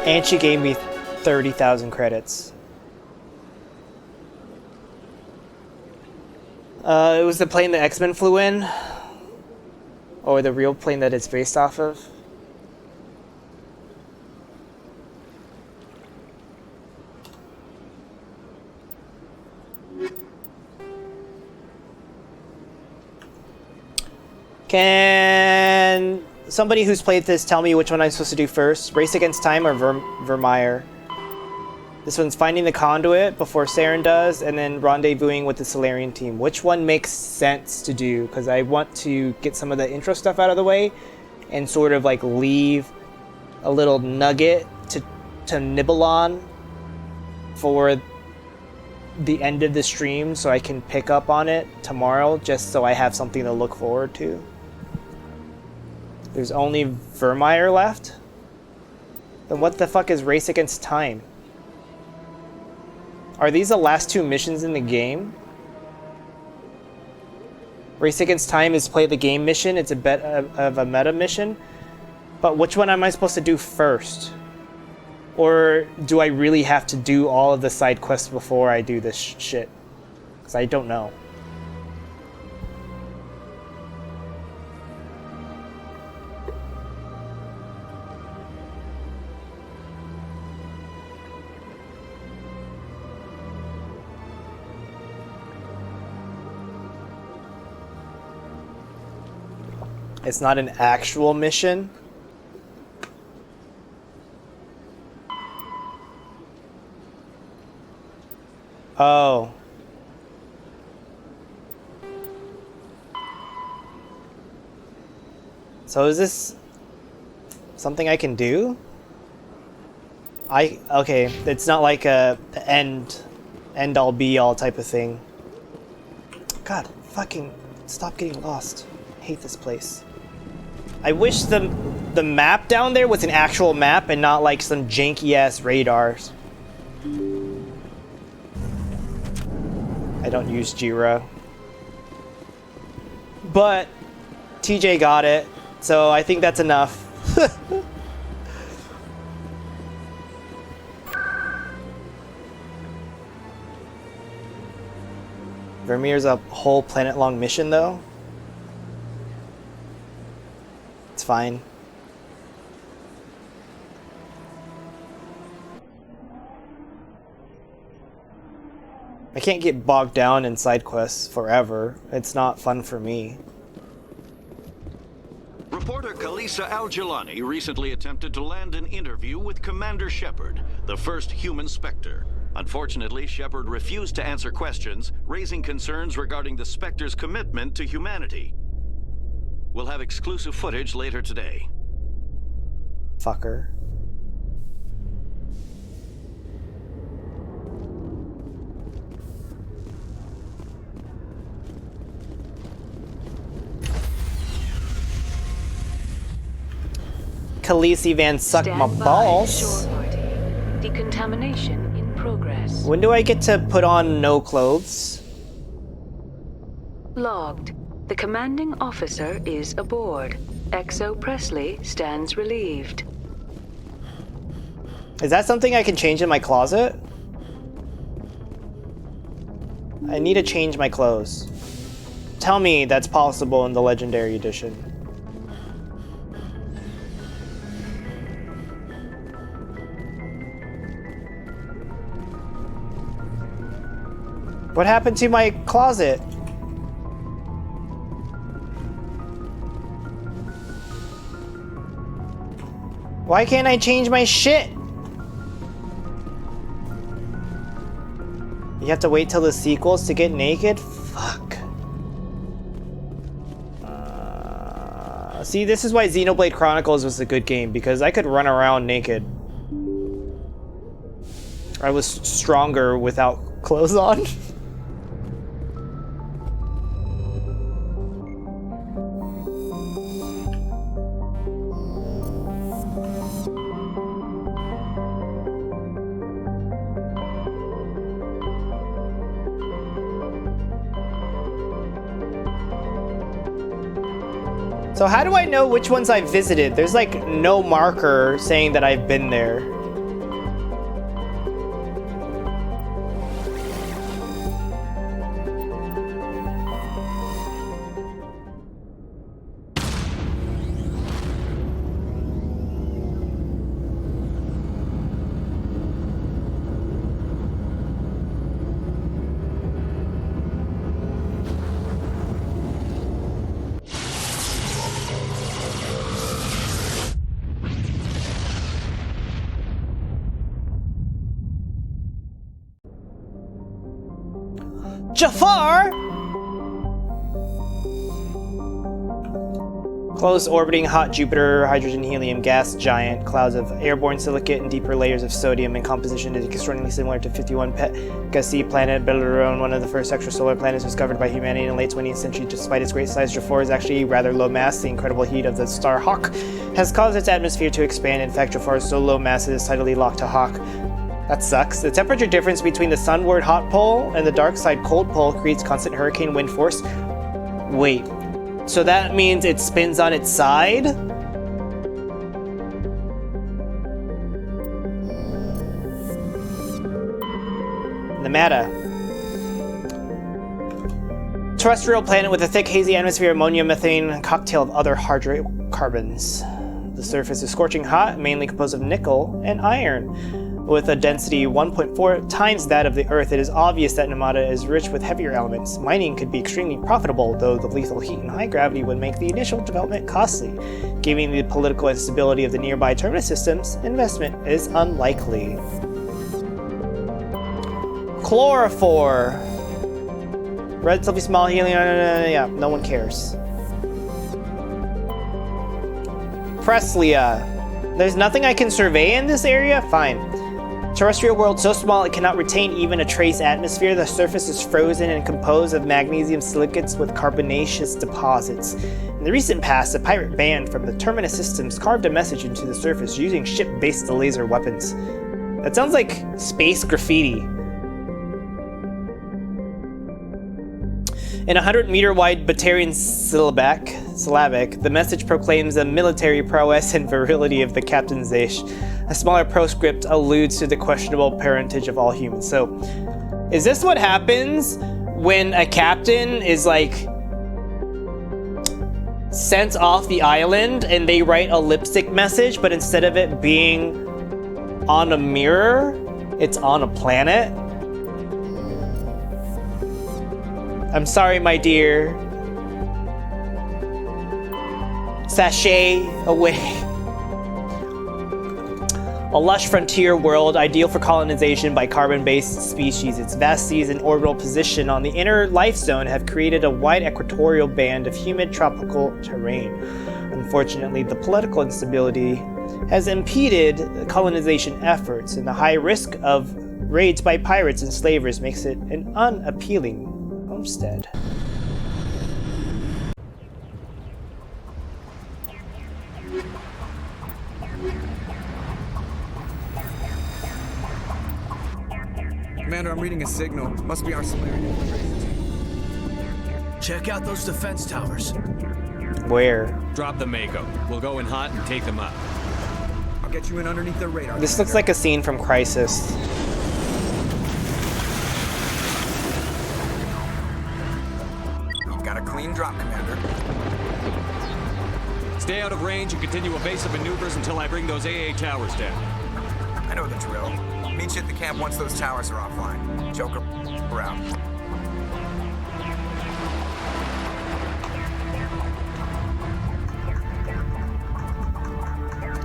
And she gave me 30,000 credits. It was the plane the X-Men flew in. Or the real plane that it's based off of. Can somebody who's played this tell me which one I'm supposed to do first? Race Against Time or Vermeer? This one's finding the conduit before Saren does, and then rendezvousing with the Solarian team. Which one makes sense to do? Because I want to get some of the intro stuff out of the way and sort of like leave a little nugget to nibble on for the end of the stream so I can pick up on it tomorrow, just so I have something to look forward to. There's only Vermeer left? Then what the fuck is Race Against Time? Are these the last two missions in the game? Race Against Time is play the game mission. It's a bit of a meta mission. But which one am I supposed to do first? Or do I really have to do all of the side quests before I do this shit? Because I don't know. It's not an actual mission. Oh. So is this something I can do? Okay, it's not like a end all be all type of thing. God, fucking stop getting lost. I hate this place. I wish the map down there was an actual map and not like some janky ass radars. I don't use Jira. But TJ got it, so I think that's enough. Vermeer's a whole planet-long mission, though. It's fine. I can't get bogged down in side quests forever. It's not fun for me. Reporter Kalisa Al-Jilani recently attempted to land an interview with Commander Shepard, the first human Spectre. Unfortunately, Shepard refused to answer questions, raising concerns regarding the Spectre's commitment to humanity. We'll have exclusive footage later today. Fucker. Khaleesi Van suck my balls. Decontamination in progress. When do I get to put on no clothes? Logged. The commanding officer is aboard. XO Presley stands relieved. Is that something I can change in my closet? I need to change my clothes. Tell me that's possible in the Legendary Edition. What happened to my closet? Why can't I change my shit? You have to wait till the sequels to get naked? Fuck. See, this is why Xenoblade Chronicles was a good game, because I could run around naked. I was stronger without clothes on. So how do I know which ones I've visited? There's like no marker saying that I've been there. Jafar! Close orbiting hot Jupiter hydrogen helium gas giant, clouds of airborne silicate and deeper layers of sodium in composition is extraordinarily similar to 51 Pegasi planet Belleron, one of the first extrasolar planets discovered by humanity in the late 20th century. Despite its great size, Jafar is actually rather low mass. The incredible heat of the star Hawk has caused its atmosphere to expand. In fact, Jafar is so low mass it is tidally locked to Hawk. That sucks. The temperature difference between the sunward hot pole and the dark side cold pole creates constant hurricane wind force. Wait, so that means it spins on its side? Nemata. Terrestrial planet with a thick, hazy atmosphere, ammonia, methane, and cocktail of other hydrocarbons. The surface is scorching hot, mainly composed of nickel and iron. With a density 1.4 times that of the Earth, it is obvious that Nemata is rich with heavier elements. Mining could be extremely profitable, though the lethal heat and high gravity would make the initial development costly. Given the political instability of the nearby terminus systems, investment is unlikely. Chlorophore. Relatively small helium. Yeah, no one cares. Preslia. There's nothing I can survey in this area? Fine. Terrestrial world so small it cannot retain even a trace atmosphere. The surface is frozen and composed of magnesium silicates with carbonaceous deposits. In the recent past, a pirate band from the Terminus systems carved a message into the surface using ship-based laser weapons. That sounds like space graffiti. In a 100-meter-wide Batarian syllabic, the message proclaims the military prowess and virility of the Captain Zeish. A smaller proscript alludes to the questionable parentage of all humans. So, is this what happens when a captain is like sent off the island and they write a lipstick message, but instead of it being on a mirror, it's on a planet? I'm sorry, my dear. Sashay away. A lush frontier world, ideal for colonization by carbon-based species. Its vast seas and orbital position on the inner life zone have created a wide equatorial band of humid tropical terrain. Unfortunately, the political instability has impeded colonization efforts, and the high risk of raids by pirates and slavers makes it an unappealing homestead. Commander, I'm reading a signal. Must be our Solarian. Check out those defense towers. Where? Drop the Mako. We'll go in hot and take them out. I'll get you in underneath their radar. This looks like a scene from Crisis. You've got a clean drop, Commander. Stay out of range and continue evasive maneuvers until I bring those AA towers down. I know the drill. Meet you at the camp once those towers are offline. Joker around.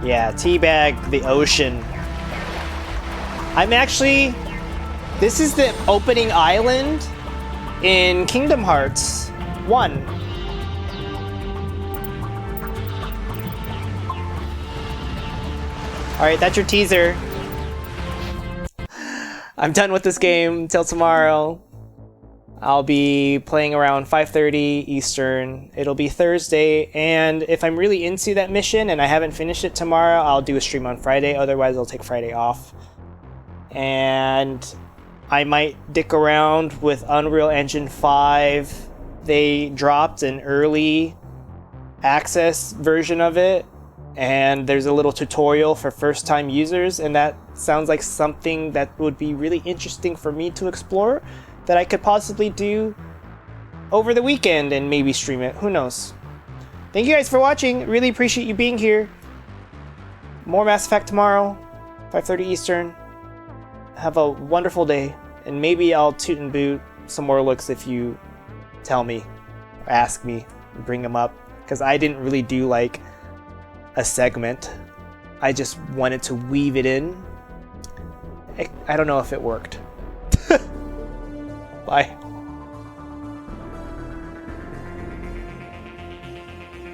Yeah, teabag the ocean. This is the opening island in Kingdom Hearts 1. Alright, that's your teaser. I'm done with this game until tomorrow. I'll be playing around 5:30 Eastern. It'll be Thursday, and if I'm really into that mission and I haven't finished it tomorrow, I'll do a stream on Friday. Otherwise, I'll take Friday off. And I might dick around with Unreal Engine 5. They dropped an early access version of it, and there's a little tutorial for first-time users, and that sounds like something that would be really interesting for me to explore, that I could possibly do over the weekend and maybe stream it. Who knows? Thank you guys for watching. Really appreciate you being here. More Mass Effect tomorrow, 5:30 Eastern. Have a wonderful day, and maybe I'll toot and boot some more looks if you tell me, or ask me, and bring them up, because I didn't really do like a segment. I just wanted to weave it in. I don't know if it worked. Bye.